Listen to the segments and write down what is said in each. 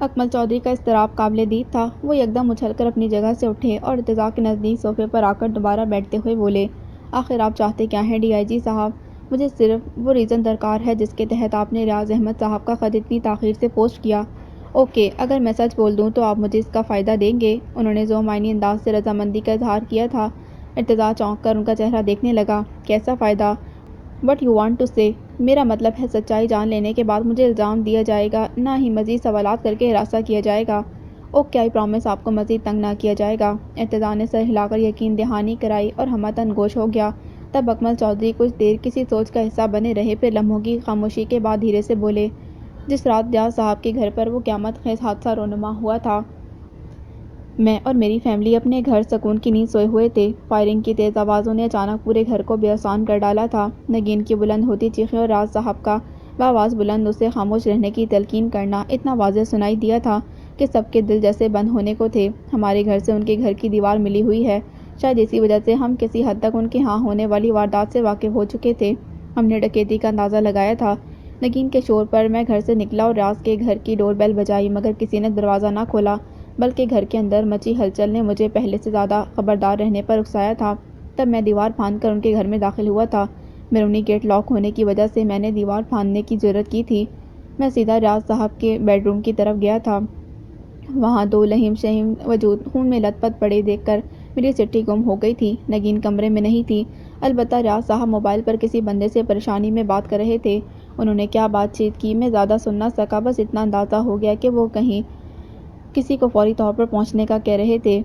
اکمل چودھری کا اضطراب قابل دید تھا۔ وہ یکدم اچھل کر اپنی جگہ سے اٹھے اور ارتضیٰ کے نزدیک صوفے پر آ کر دوبارہ بیٹھتے ہوئے بولے، آخر آپ چاہتے کیا ہیں DIG صاحب؟ مجھے صرف وہ ریزن درکار ہے جس کے تحت آپ نے ریاض احمد صاحب کا خط اتنی تاخیر سے پوسٹ کیا۔ اوکے، اگر میں سچ بول دوں تو آپ مجھے اس کا فائدہ دیں گے؟ انہوں نے ذومعنی انداز سے رضامندی کا اظہار کیا تھا۔ ارتضیٰ چونک کر ان کا چہرہ دیکھنے لگا۔ کیسا فائدہ؟ وٹ یو وانٹ ٹو سے؟ میرا مطلب ہے سچائی جان لینے کے بعد مجھے الزام دیا جائے گا، نہ ہی مزید سوالات کر کے ہراساں کیا جائے گا۔ اوکے، آئی پرامس آپ کو مزید تنگ نہ کیا جائے گا۔ ارتضیٰ نے سر ہلا کر یقین دہانی کرائی اور ہمتاً گوش ہو گیا۔ تب اکمل چودھری کچھ دیر کسی سوچ کا حصہ بنے رہے، پھر لمحوں کی خاموشی کے بعد دھیرے سے بولے، جس رات ریاض صاحب کے گھر پر وہ قیامت خیز حادثہ رونما ہوا تھا، میں اور میری فیملی اپنے گھر سکون کی نیند سوئے ہوئے تھے۔ فائرنگ کی تیز آوازوں نے اچانک پورے گھر کو بے آسان کر ڈالا تھا۔ نگین کی بلند ہوتی چیخیں اور ریاض صاحب کا بآواز بلند اسے خاموش رہنے کی تلقین کرنا اتنا واضح سنائی دیا تھا کہ سب کے دل جیسے بند ہونے کو تھے۔ ہمارے گھر سے ان کے گھر کی دیوار ملی ہوئی ہے، شاید اسی وجہ سے ہم کسی حد تک ان کے ہاں ہونے والی واردات سے واقف ہو چکے تھے۔ ہم نے ڈکیتی کا اندازہ لگایا تھا۔ نگین کے شور پر میں گھر سے نکلا اور ریاض کے گھر کی ڈور بیل بجائی، مگر کسی نے دروازہ نہ کھولا، بلکہ گھر کے اندر مچی ہلچل نے مجھے پہلے سے زیادہ خبردار رہنے پر اکسایا تھا۔ تب میں دیوار پھاند کر ان کے گھر میں داخل ہوا تھا۔ بیرونی گیٹ لاک ہونے کی وجہ سے میں نے دیوار پھاندنے کی جرأت کی تھی۔ میں سیدھا ریاض صاحب کے بیڈ روم کی طرف گیا تھا۔ وہاں دو لہیم شہیم وجود خون میں لت پت پڑے دیکھ کر میری سٹی گم ہو گئی تھی۔ نگین کمرے میں نہیں تھی، البتہ ریاض صاحب موبائل پر کسی بندے سے پریشانی میں بات کر رہے تھے۔ انہوں نے کیا بات چیت کی میں زیادہ سن نہ سکا، بس اتنا اندازہ ہو گیا کہ وہ کہیں کسی کو فوری طور پر پہنچنے کا کہہ رہے تھے۔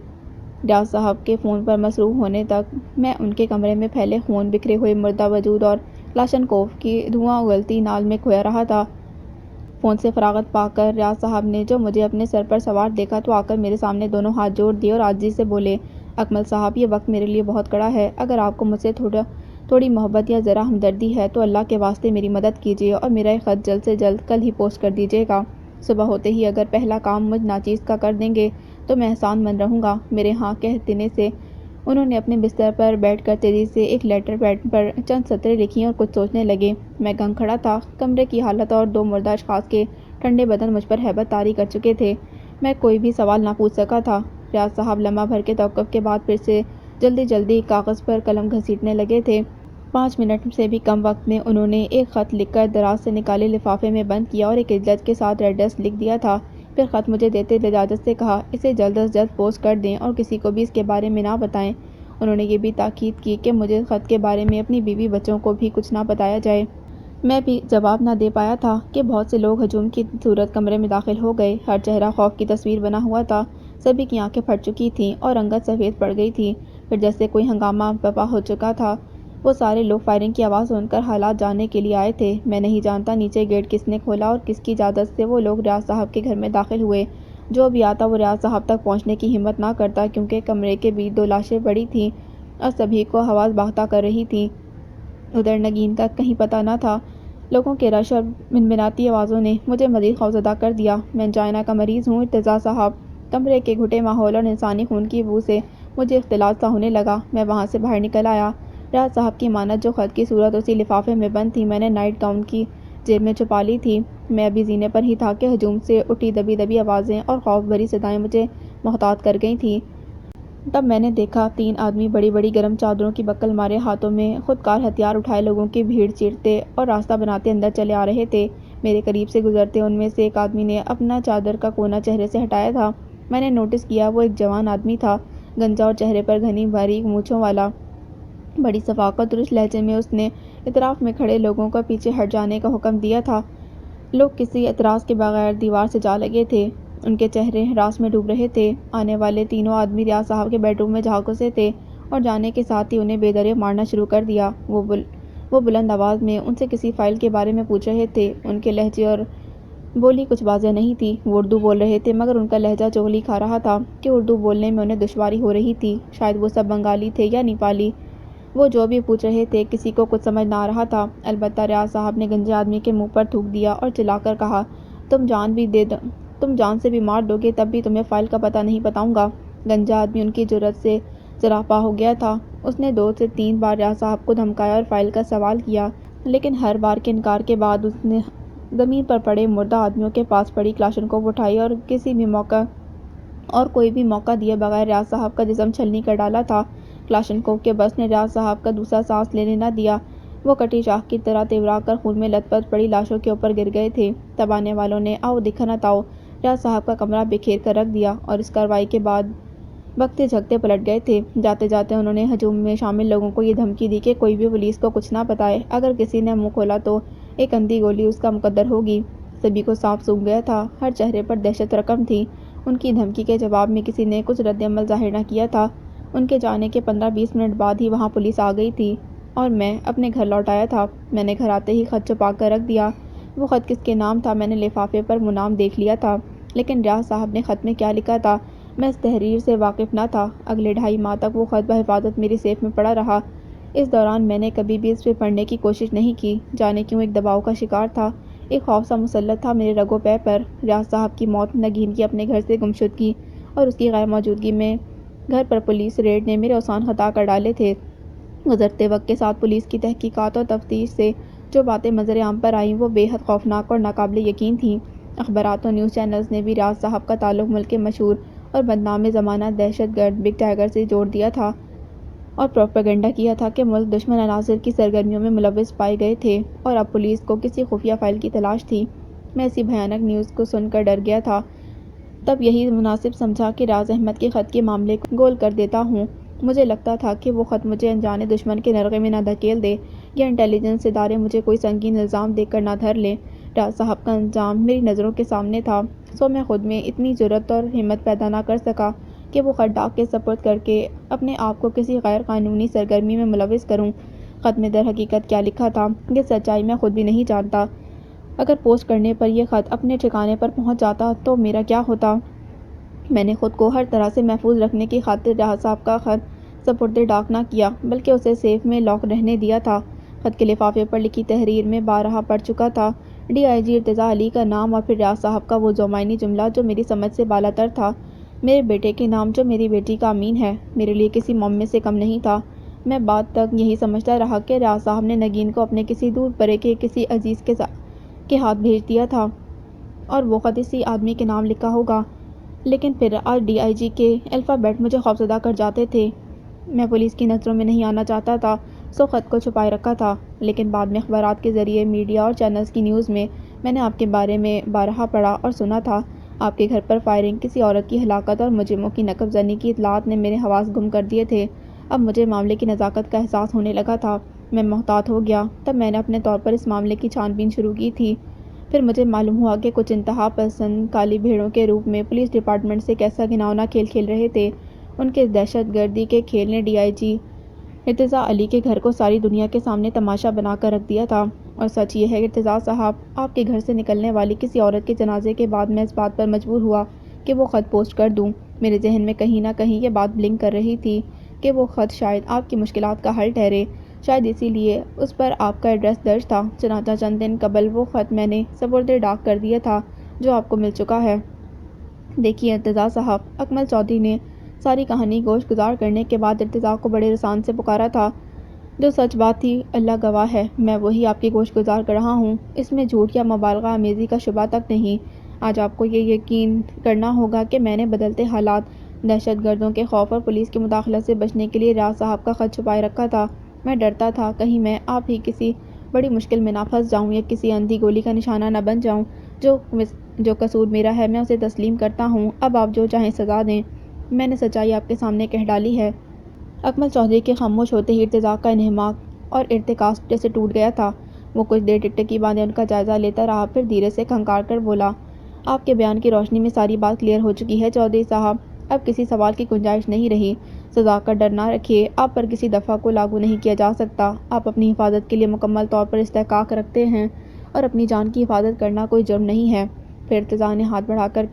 ریاض صاحب کے فون پر مصروف ہونے تک میں ان کے کمرے میں پھیلے خون، بکھرے ہوئے مردہ وجود اور کلاشنکوف کی دھواں اگلتی نال میں کھویا رہا تھا۔ فون سے فراغت پا کر ریاض صاحب نے جو مجھے اپنے سر پر سوار دیکھا تو آ کر میرے سامنے دونوں ہاتھ جوڑ دیے اور عاجزی سے بولے، اکمل صاحب، یہ وقت میرے لیے بہت کڑا ہے۔ اگر آپ کو مجھ سے تھوڑی محبت یا ذرا ہمدردی ہے تو اللہ کے واسطے میری مدد کیجیے اور میرا یہ خط جلد سے جلد کل ہی پوسٹ کر دیجیے گا۔ صبح ہوتے ہی اگر پہلا کام مجھ ناچیز کا کر دیں گے تو میں احسان مند رہوں گا۔ میرے ہاں کہہ دینے سے انہوں نے اپنے بستر پر بیٹھ کر تیزی سے ایک لیٹر پیڈ پر چند سطریں لکھیں اور کچھ سوچنے لگے۔ میں گنگ کھڑا تھا۔ کمرے کی حالت اور دو مردہ اشخاص کے ٹھنڈے بدن مجھ پر ہیبت طاری کر چکے تھے۔ میں کوئی بھی سوال نہ پوچھ سکا تھا۔ ریاض صاحب لمحہ بھر کے توقف کے بعد پھر سے جلدی کاغذ پر قلم گھسیٹنے لگے تھے۔ 5 منٹ سے بھی کم وقت میں انہوں نے ایک خط لکھ کر دراز سے نکالے لفافے میں بند کیا اور ایک عجلت کے ساتھ ایڈریس لکھ دیا تھا۔ پھر خط مجھے دیتے لجاجت سے کہا، اسے جلد از جلد پوسٹ کر دیں اور کسی کو بھی اس کے بارے میں نہ بتائیں۔ انہوں نے یہ بھی تاکید کی کہ مجھے خط کے بارے میں اپنی بیوی بچوں کو بھی کچھ نہ بتایا جائے۔ میں بھی جواب نہ دے پایا تھا کہ بہت سے لوگ ہجوم کی صورت کمرے میں داخل ہو گئے۔ ہر چہرہ خوف کی تصویر بنا ہوا تھا۔ سبھی کی آنکھیں پھٹ چکی تھیں اور رنگت سفید پڑ گئی تھی۔ پھر جیسے کوئی ہنگامہ برپا ہو چکا تھا۔ وہ سارے لوگ فائرنگ کی آواز سن کر حالات جاننے کے لیے آئے تھے۔ میں نہیں جانتا نیچے گیٹ کس نے کھولا اور کس کی اجازت سے وہ لوگ ریاض صاحب کے گھر میں داخل ہوئے۔ جو بھی آتا وہ ریاض صاحب تک پہنچنے کی ہمت نہ کرتا، کیونکہ کمرے کے بیچ دو لاشیں پڑی تھیں اور سبھی کو حواس باختہ کر رہی تھیں۔ ادھر نگین کا کہیں پتہ نہ تھا۔ لوگوں کے رش اور بنبناتی آوازوں نے مجھے مزید خوفزدہ کر دیا۔ میں انجائنا کا مریض ہوں ارتضیٰ صاحب۔ کمرے کے گھٹے ماحول اور انسانی خون کی بو سے مجھے اختلاط سا ہونے لگا۔ میں وہاں سے باہر نکل آیا۔ ریاض صاحب کی مانند جو خط کی صورت اسی لفافے میں بند تھی، میں نے نائٹ گاؤن کی جیب میں چھپا لی تھی۔ میں ابھی زینے پر ہی تھا کہ ہجوم سے اٹھی دبی آوازیں اور خوف بھری صدائیں مجھے محتاط کر گئی تھیں۔ تب میں نے دیکھا 3 آدمی بڑی بڑی گرم چادروں کی بکل مارے ہاتھوں میں خودکار ہتھیار اٹھائے لوگوں کی بھیڑ چیرتے اور راستہ بناتے اندر چلے آ رہے تھے۔ میرے قریب سے گزرتے ان میں سے ایک آدمی نے اپنا چادر کا کونا چہرے سے ہٹایا تھا۔ میں نے نوٹس کیا وہ ایک جوان آدمی تھا، گنجا اور چہرے پر گھنی باریک مونچھوں والا۔ بڑی صفاقت اور اس لہجے میں اس نے اطراف میں کھڑے لوگوں کو پیچھے ہٹ جانے کا حکم دیا تھا۔ لوگ کسی اعتراض کے بغیر دیوار سے جا لگے تھے۔ ان کے چہرے ہراس میں ڈوب رہے تھے۔ آنے والے تینوں آدمی ریاض صاحب کے بیڈ روم میں جا گھسے تھے اور جانے کے ساتھ ہی انہیں بے دریغ مارنا شروع کر دیا۔ وہ بلند آواز میں ان سے کسی فائل کے بارے میں پوچھ رہے تھے۔ ان کے لہجے اور بولی کچھ واضح نہیں تھی۔ وہ اردو بول رہے تھے، مگر ان کا لہجہ چغلی کھا رہا تھا کہ اردو بولنے میں انہیں دشواری ہو رہی تھی۔ شاید وہ سب بنگالی تھے یا نیپالی۔ وہ جو بھی پوچھ رہے تھے کسی کو کچھ سمجھ نہ آ رہا تھا۔ البتہ ریاض صاحب نے گنجے آدمی کے منہ پر تھوک دیا اور چلا کر کہا، تم جان سے بھی مار دو گے تب بھی تمہیں فائل کا پتہ نہیں بتاؤں گا۔ گنجا آدمی ان کی جرأت سے سراپا ہو گیا تھا۔ اس نے 2 سے 3 بار ریاض صاحب کو دھمکایا اور فائل کا سوال کیا، لیکن ہر بار کے انکار کے بعد اس نے زمین پر پڑے مردہ آدمیوں کے پاس پڑی کلاشنکوف اٹھائی اور کوئی بھی موقع دیے بغیر ریاض صاحب کا جسم چھلنی کر ڈالا تھا۔ کلاشنکوف کے بس نے ریاض صاحب کا دوسرا سانس لینے نہ دیا۔ وہ کٹی شاخ کی طرح تیورا کر خون میں لت پت پڑی لاشوں کے اوپر گر گئے تھے۔ تب آنے والوں نے آؤ دکھا نہ تاؤ ریاض صاحب کا کمرہ بکھیر کر رکھ دیا اور اس کارروائی کے بعد بھگتے جھگتے پلٹ گئے تھے۔ جاتے جاتے انہوں نے ہجوم میں شامل لوگوں کو یہ دھمکی دی کہ کوئی بھی پولیس کو کچھ نہ بتائے، اگر کسی نے منہ کھولا تو ایک اندھی گولی اس کا مقدر ہوگی۔ سبھی کو صاف سونگ گیا تھا، ہر چہرے پر دہشت رقم تھی۔ ان کی دھمکی کے جواب میں کسی نے کچھ رد عمل ظاہر نہ کیا تھا۔ ان کے جانے کے 15-20 منٹ بعد ہی وہاں پولیس آ گئی تھی اور میں اپنے گھر لوٹ آیا تھا۔ میں نے گھر آتے ہی خط چھپا کر رکھ دیا۔ وہ خط کس کے نام تھا میں نے لفافے پر منام دیکھ لیا تھا، لیکن ریاض صاحب نے خط میں کیا لکھا تھا میں اس تحریر سے واقف نہ تھا۔ اگلے 2.5 ماہ تک وہ خط بحفاظت میری سیف میں پڑا رہا۔ اس دوران میں نے کبھی بھی اس پہ پڑھنے کی کوشش نہیں کی، جانے کیوں ایک دباؤ کا شکار تھا۔ ایک خوف سا مسلط تھا میرے رگ و پے پر۔ ریاض صاحب کی موت، نگین کی اپنے گھر سے گمشدگی اور اس کی غیر موجودگی میں گھر پر پولیس ریڈ نے میرے اوسان خطا کر ڈالے تھے۔ گزرتے وقت کے ساتھ پولیس کی تحقیقات اور تفتیش سے جو باتیں منظر عام پر آئیں وہ بے حد خوفناک اور ناقابل یقین تھیں۔ اخبارات اور نیوز چینلز نے بھی ریاض صاحب کا تعلق ملک کے مشہور اور بدنام زمانہ دہشت گرد بگ ٹائیگر سے جوڑ دیا تھا اور پروپیگنڈا کیا تھا کہ ملک دشمن عناصر کی سرگرمیوں میں ملوث پائے گئے تھے اور اب پولیس کو کسی خفیہ فائل کی تلاش تھی۔ میں اسی بھیانک نیوز کو سن کر ڈر گیا تھا۔ تب یہی مناسب سمجھا کہ راز احمد کے خط کے معاملے کو گول کر دیتا ہوں۔ مجھے لگتا تھا کہ وہ خط مجھے انجانے دشمن کے نرغے میں نہ دھکیل دے یا انٹیلیجنس ادارے مجھے کوئی سنگین الزام دے کر نہ دھر لیں۔ ریاض صاحب کا انجام میری نظروں کے سامنے تھا، سو میں خود میں اتنی جرأت اور ہمت پیدا نہ کر سکا کہ وہ خط ڈاک کے سپرد کر کے اپنے آپ کو کسی غیر قانونی سرگرمی میں ملوث کروں۔ خط میں در حقیقت کیا لکھا تھا یہ سچائی میں خود بھی نہیں جانتا۔ اگر پوسٹ کرنے پر یہ خط اپنے ٹھکانے پر پہنچ جاتا تو میرا کیا ہوتا؟ میں نے خود کو ہر طرح سے محفوظ رکھنے کی خاطر ریاض صاحب کا خط سپرد ڈاک نہ کیا، بلکہ اسے سیف میں لاک رہنے دیا تھا۔ خط کے لفافے پر لکھی تحریر میں بارہا پڑھ چکا تھا، ڈی آئی جی ارتضیٰ علی کا نام اور پھر ریاض صاحب کا وہ زومعنی جملہ جو میری سمجھ سے بالا تر تھا، میرے بیٹے کے نام جو میری بیٹی کا امین ہے، میرے لیے کسی معمے سے کم نہیں تھا۔ میں بعد تک یہی سمجھتا رہا کہ ریاض صاحب نے نگین کو اپنے کسی دور پرے کے کسی عزیز کے ہاتھ بھیج دیا تھا اور وہ خط اسی آدمی کے نام لکھا ہوگا، لیکن پھر آج ڈی آئی جی کے الفابیٹ مجھے خوفزدہ کر جاتے تھے۔ میں پولیس کی نظروں میں نہیں آنا چاہتا تھا، سو خط کو چھپائے رکھا تھا، لیکن بعد میں اخبارات کے ذریعے میڈیا اور چینلز کی نیوز میں نے آپ کے بارے میں بارہا پڑھا اور سنا تھا۔ آپ کے گھر پر فائرنگ، کسی عورت کی ہلاکت اور مجرموں کی نقب زنی کی اطلاعات نے میرے حواس گم کر دیے تھے۔ اب مجھے معاملے کی نزاکت کا احساس ہونے لگا تھا۔ میں محتاط ہو گیا۔ تب میں نے اپنے طور پر اس معاملے کی چھان بین شروع کی تھی۔ پھر مجھے معلوم ہوا کہ کچھ انتہا پسند کالی بھیڑوں کے روپ میں پولیس ڈپارٹمنٹ سے کیسا گھناؤنا کھیل کھیل رہے تھے۔ ان کے دہشت گردی کے کھیل نے ڈی آئی جی ارتضیٰ علی کے گھر کو ساری دنیا کے سامنے تماشا بنا کر رکھ دیا تھا۔ اور سچ یہ ہے ارتضیٰ صاحب، آپ کے گھر سے نکلنے والی کسی عورت کے جنازے کے بعد میں اس بات پر مجبور ہوا کہ وہ خط پوسٹ کر دوں۔ میرے ذہن میں کہیں نہ کہیں یہ بات بلنک کر رہی تھی کہ وہ خط شاید آپ کی مشکلات کا حل ٹھہرے، شاید اسی لیے اس پر آپ کا ایڈریس درج تھا۔ چنانچہ چند دن قبل وہ خط میں نے سپرد ڈاک کر دیا تھا جو آپ کو مل چکا ہے۔ دیکھیے ارتضیٰ صاحب، اکمل چودھری نے ساری کہانی گوش گزار کرنے کے بعد ارتضیٰ کو بڑے رسان سے پکارا تھا۔ جو سچ بات تھی اللہ گواہ ہے، میں وہی آپ کی گوش گزار کر رہا ہوں، اس میں جھوٹ یا مبالغہ آمیزی کا شبہ تک نہیں۔ آج آپ کو یہ یقین کرنا ہوگا کہ میں نے بدلتے حالات، دہشت گردوں کے خوف اور پولیس کی مداخلت سے بچنے کے لیے ریاض صاحب کا خط چھپائے رکھا تھا۔ میں ڈرتا تھا کہیں میں آپ ہی کسی بڑی مشکل میں نہ پھنس جاؤں یا کسی اندھی گولی کا نشانہ نہ بن جاؤں۔ جو قصور میرا ہے میں اسے تسلیم کرتا ہوں، اب آپ جو چاہیں سزا دیں، میں نے سچائی آپ کے سامنے کہہ ڈالی ہے۔ اکمل چودھری کے خاموش ہوتے ہی ارتضیٰ کا انہماک اور ارتکاز جیسے ٹوٹ گیا تھا۔ وہ کچھ دیر ٹکٹکی باندھے ان کا جائزہ لیتا رہا، پھر دھیرے سے کھنکار کر بولا، آپ کے بیان کی روشنی میں ساری بات کلیئر ہو چکی ہے چودھری صاحب، اب کسی سوال کی گنجائش نہیں رہی۔ سزا کا ڈر نہ رکھیے، آپ پر کسی دفعہ کو لاگو نہیں کیا جا سکتا۔ آپ اپنی حفاظت کے لیے مکمل طور پر استحقاق رکھتے ہیں اور اپنی جان کی حفاظت کرنا کوئی جرم نہیں ہے۔ پھر ارتضیٰ نے ہاتھ بڑھا کر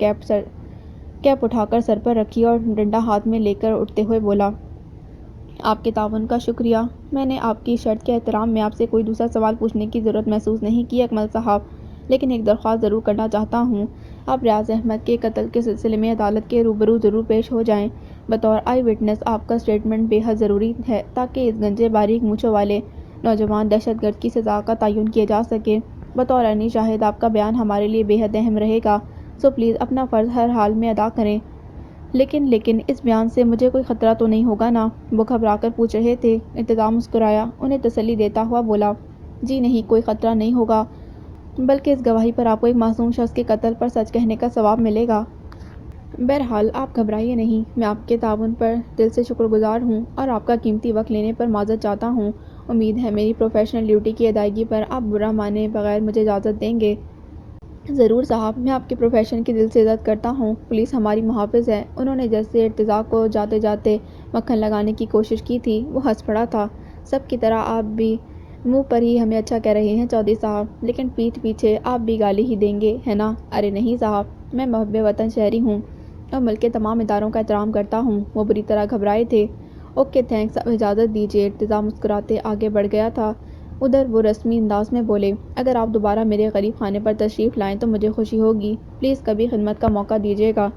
کیپ اٹھا کر سر پر رکھی اور ڈنڈا ہاتھ میں لے کر اٹھتے ہوئے بولا، آپ کے تعاون کا شکریہ۔ میں نے آپ کی شرط کے احترام میں آپ سے کوئی دوسرا سوال پوچھنے کی ضرورت محسوس نہیں کی اکمل صاحب، لیکن ایک درخواست ضرور کرنا چاہتا ہوں۔ آپ ریاض احمد کے قتل کے سلسلے میں عدالت کے روبرو ضرور پیش ہو جائیں۔ بطور آئی وٹنس آپ کا سٹیٹمنٹ بے حد ضروری ہے تاکہ اس گنجے باریک مونچھوں والے نوجوان دہشت گرد کی سزا کا تعین کیا جا سکے۔ بطور عینی شاہد آپ کا بیان ہمارے لیے بے حد اہم رہے گا، سو پلیز اپنا فرض ہر حال میں ادا کریں۔ لیکن اس بیان سے مجھے کوئی خطرہ تو نہیں ہوگا نا؟ وہ گھبرا کر پوچھ رہے تھے۔ ارتضیٰ مسکرایا، انہیں تسلی دیتا ہوا بولا، جی نہیں، کوئی خطرہ نہیں ہوگا، بلکہ اس گواہی پر آپ کو ایک معصوم شخص کے قتل پر سچ کہنے کا ثواب ملے گا۔ بہرحال آپ گھبرائیے نہیں، میں آپ کے تعاون پر دل سے شکر گزار ہوں اور آپ کا قیمتی وقت لینے پر معذرت چاہتا ہوں۔ امید ہے میری پروفیشنل ڈیوٹی کی ادائیگی پر آپ برا مانے بغیر مجھے اجازت دیں گے۔ ضرور صاحب، میں آپ کے پروفیشن کی دل سے عزت کرتا ہوں۔ پولیس ہماری محافظ ہے۔ انہوں نے جیسے ارتضیٰ کو جاتے جاتے مکھن لگانے کی کوشش کی تھی، وہ ہنس پڑا تھا۔ سب کی طرح آپ بھی منہ پر ہی ہمیں اچھا کہہ رہے ہیں چودھری صاحب، لیکن پیٹھ پیچھے آپ بھی گالی ہی دیں گے، ہے نا؟ ارے نہیں صاحب، میں محب وطن شہری ہوں اور ملک کے تمام اداروں کا احترام کرتا ہوں۔ وہ بری طرح گھبرائے تھے۔ اوکے تھینکس، اب اجازت دیجیے۔ ارتضیٰ مسکراتے آگے بڑھ گیا تھا۔ ادھر وہ رسمی انداز میں بولے، اگر آپ دوبارہ میرے غریب خانے پر تشریف لائیں تو مجھے خوشی ہوگی۔ پلیز کبھی خدمت کا موقع دیجیے گا۔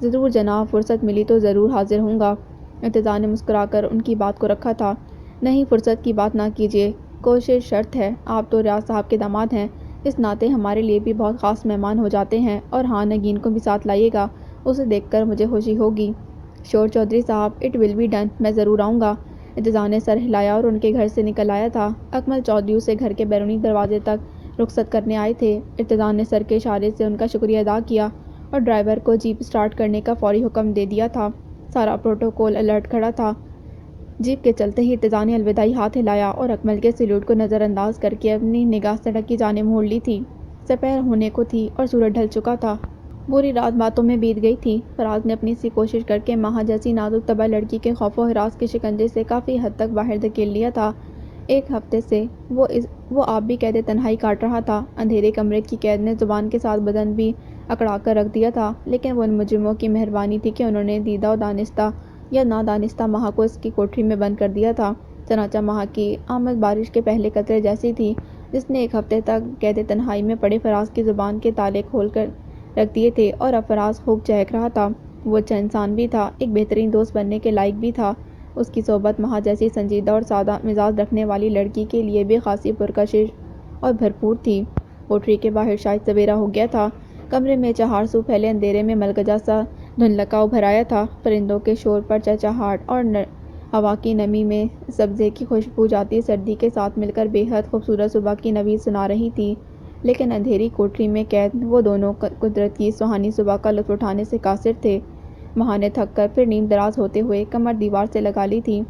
ضرور جناب، فرصت ملی تو ضرور حاضر ہوں گا۔ ارتضیٰ نے مسکرا کر ان کی بات کو رکھا تھا۔ نہیں، فرصت کی بات نہ کیجیے، کوشش شرط ہے۔ آپ تو ریاض صاحب کے داماد ہیں، اس ناطے ہمارے لیے بھی بہت خاص مہمان ہو جاتے ہیں، اور ہاں، نگین کو بھی ساتھ لائیے گا، اسے دیکھ کر مجھے خوشی ہوگی۔ شور چودھری صاحب، اٹ ول بی ڈن، میں ضرور آؤں گا۔ ارتضیٰ نے سر ہلایا اور ان کے گھر سے نکل آیا تھا۔ اکمل چودھری اسے گھر کے بیرونی دروازے تک رخصت کرنے آئے تھے۔ ارتضیٰ نے سر کے اشارے سے ان کا شکریہ ادا کیا اور ڈرائیور کو جیپ اسٹارٹ کرنے کا فوری حکم دے دیا تھا۔ سارا پروٹوکول الرٹ کھڑا تھا۔ جیپ کے چلتے ہی ارتضیٰ نے الوداعی ہاتھ ہلایا اور اکمل کے سیلوٹ کو نظر انداز کر کے اپنی نگاہ سڑک کی جانب موڑ لی تھی۔ سپہر ہونے کو تھی اور سورج ڈھل چکا تھا۔ پوری رات باتوں میں بیت گئی تھی۔ فراز نے اپنی سی کوشش کر کے ماہا جیسی نازک طبع لڑکی کے خوف و ہراس کے شکنجے سے کافی حد تک باہر دھکیل لیا تھا۔ ایک ہفتے سے وہ آپ بھی قید تنہائی کاٹ رہا تھا۔ اندھیرے کمرے کی قید نے زبان کے ساتھ بدن بھی اکڑا کر رکھ دیا تھا، لیکن وہ ان مجرموں کی مہربانی تھی کہ انہوں نے دیدہ و دانستہ یا نادانستہ ماہا کو اس کی کوٹری میں بند کر دیا تھا۔ چنانچہ ماہا کی آمد بارش کے پہلے قطرے جیسی تھی، جس نے ایک ہفتے تک قید تنہائی میں پڑے فراز کی زبان کے تالے کھول کر رکھ دیے تھے، اور اب فراز خوب چہک رہا تھا۔ وہ اچھا انسان بھی تھا، ایک بہترین دوست بننے کے لائق بھی تھا۔ اس کی صحبت ماہا جیسی سنجیدہ اور سادہ مزاج رکھنے والی لڑکی کے لیے بھی خاصی پرکشش اور بھرپور تھی۔ کوٹری کے باہر شاید سویرا ہو گیا تھا۔ کمرے میں چہار سو پھیلے اندھیرے میں ملگجا سا دھندلکا ابھر آیا تھا۔ پرندوں کے شور پر چہچہاہٹ اور ہوا کی نمی میں سبزے کی خوشبو جاتی سردی کے ساتھ مل کر بے حد خوبصورت صبح کی نوید سنا رہی تھی، لیکن اندھیری کوٹری میں قید وہ دونوں قدرت کی سہانی صبح کا لطف اٹھانے سے قاصر تھے۔ ماہا نے تھک کر پھر نیم دراز ہوتے ہوئے کمر دیوار سے لگا لی تھی،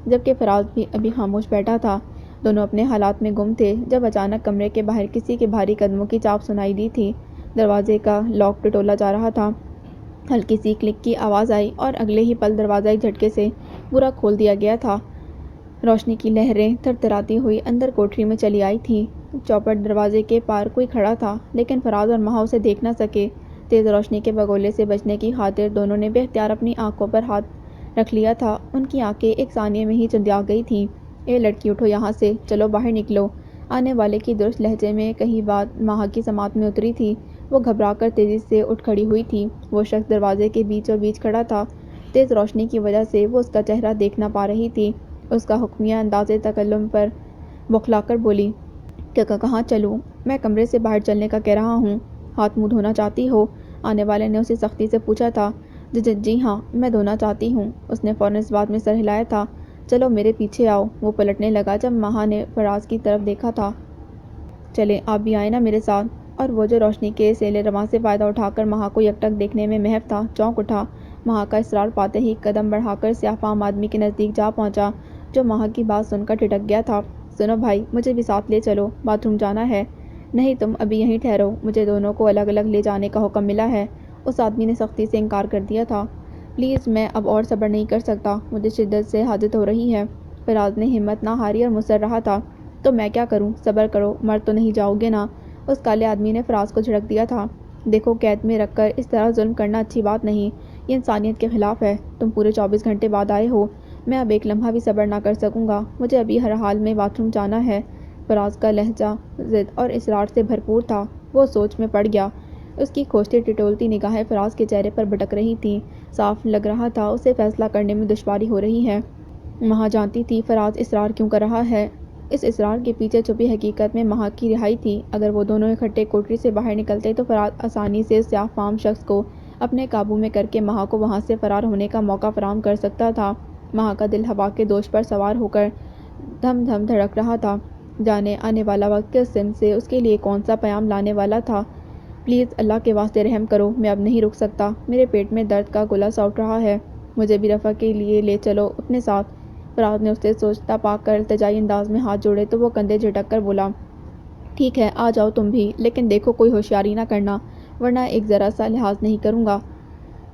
جبکہ فراز بھی ابھی خاموش بیٹھا تھا۔ دونوں اپنے حالات میں گم تھے جب اچانک کمرے کے باہر کسی کے بھاری قدموں کی چاپ سنائی دی تھی۔ دروازے کا لاک ٹٹولا جا رہا تھا۔ ہلکی سی کلک کی آواز آئی اور اگلے ہی پل دروازہ ایک جھٹکے سے پورا کھول دیا گیا تھا۔ روشنی کی لہریں تھرتھراتی ہوئی اندر کوٹری میں چلی آئی تھیں۔ چوپٹ دروازے کے پار کوئی کھڑا تھا، لیکن فراز اور ماہا اسے دیکھ نہ سکے۔ تیز روشنی کے بگولے سے بچنے کی خاطر دونوں نے بے اختیار اپنی آنکھوں پر ہاتھ رکھ لیا تھا۔ ان کی آنکھیں ایک ثانیے میں ہی چندیاہ گئی تھیں۔ اے لڑکی، اٹھو یہاں سے، چلو باہر نکلو۔ آنے والے کی درست لہجے میں کہی بات ماہا کی سماعت میں اتری تھی۔ وہ گھبرا کر تیزی سے اٹھ کھڑی ہوئی تھی۔ وہ شخص دروازے کے بیچوں بیچ کھڑا تھا۔ تیز روشنی کی وجہ سے وہ اس کا چہرہ دیکھ نہ پا رہی تھی۔ اس کا حکمیہ انداز تکلم پر بوکھلا کر بولی، کہاں چلوں؟ میں کمرے سے باہر چلنے کا کہہ رہا ہوں۔ ہاتھ منہ دھونا چاہتی ہو؟ آنے والے نے اسے سختی سے پوچھا تھا۔ جی ہاں، میں دھونا چاہتی ہوں۔ اس نے فوراً اس بات میں سر ہلایا تھا۔ چلو میرے پیچھے آؤ۔ وہ پلٹنے لگا جب ماہا نے فراز کی طرف دیکھا تھا۔ چلیں، آپ بھی آئیں نا میرے ساتھ۔ اور وہ جو روشنی کے سیل رواں سے فائدہ اٹھا کر ماہا کو یکٹک دیکھنے میں محو تھا، چونک اٹھا۔ ماہا کا اصرار پاتے ہی قدم بڑھا کر سیاہ فام آدمی کے نزدیک جا پہنچا، جو ماہا کی بات سن کر ٹھٹک گیا تھا۔ سنو بھائی، مجھے بھی ساتھ لے چلو، باتھ روم جانا ہے۔ نہیں، تم ابھی یہیں ٹھہرو، مجھے دونوں کو الگ الگ لے جانے کا حکم ملا ہے۔ اس آدمی نے سختی سے انکار کر دیا تھا۔ پلیز، میں اب اور صبر نہیں کر سکتا، مجھے شدت سے حاجت ہو رہی ہے۔ فراز نے ہمت نہ ہاری اور مصر رہا تھا۔ تو میں کیا کروں؟ صبر کرو، مر تو نہیں جاؤ گے نا؟ اس کالے آدمی نے فراز کو جھڑک دیا تھا۔ دیکھو، قید میں رکھ کر اس طرح ظلم کرنا اچھی بات نہیں، یہ انسانیت کے خلاف ہے۔ تم پورے 24 گھنٹے بعد آئے ہو، میں اب ایک لمحہ بھی صبر نہ کر سکوں گا، مجھے ابھی ہر حال میں باتھ روم جانا ہے۔ فراز کا لہجہ ضد اور اصرار سے بھرپور تھا۔ وہ سوچ میں پڑ گیا۔ اس کی کھوجتی ٹٹولتی نگاہیں فراز کے چہرے پر بھٹک رہی تھیں۔ صاف لگ رہا تھا اسے فیصلہ کرنے میں دشواری ہو رہی ہے۔ ماہا جانتی تھی فراز اصرار کیوں کر رہا ہے۔ اس اصرار کے پیچھے چھپی حقیقت میں مہا کی رہائی تھی۔ اگر وہ دونوں اکٹھے کوٹری سے باہر نکلتے تو فراز آسانی سے اس سیاہ فام شخص کو اپنے قابو میں کر کے مہا کو وہاں سے فرار ہونے کا موقع فراہم کر سکتا تھا۔ مہا کا دل ہوا کے دوش پر سوار ہو کر دھم دھم دھڑک رہا تھا۔ جانے آنے والا وقت کس سمت سے اس کے لیے کون سا پیام لانے والا تھا۔ پلیز اللہ کے واسطے رحم کرو، میں اب نہیں رک سکتا، میرے پیٹ میں درد کا گولا سا اٹھ رہا ہے، مجھے بھی رفع کے لیے لے چلو اپنے ساتھ۔ فراز نے اسے سوچتا پا کر التجائی انداز میں ہاتھ جوڑے تو وہ کندھے جھٹک کر بولا، ٹھیک ہے آ جاؤ تم بھی، لیکن دیکھو کوئی ہوشیاری نہ کرنا ورنہ ایک ذرا سا لحاظ نہیں کروں گا۔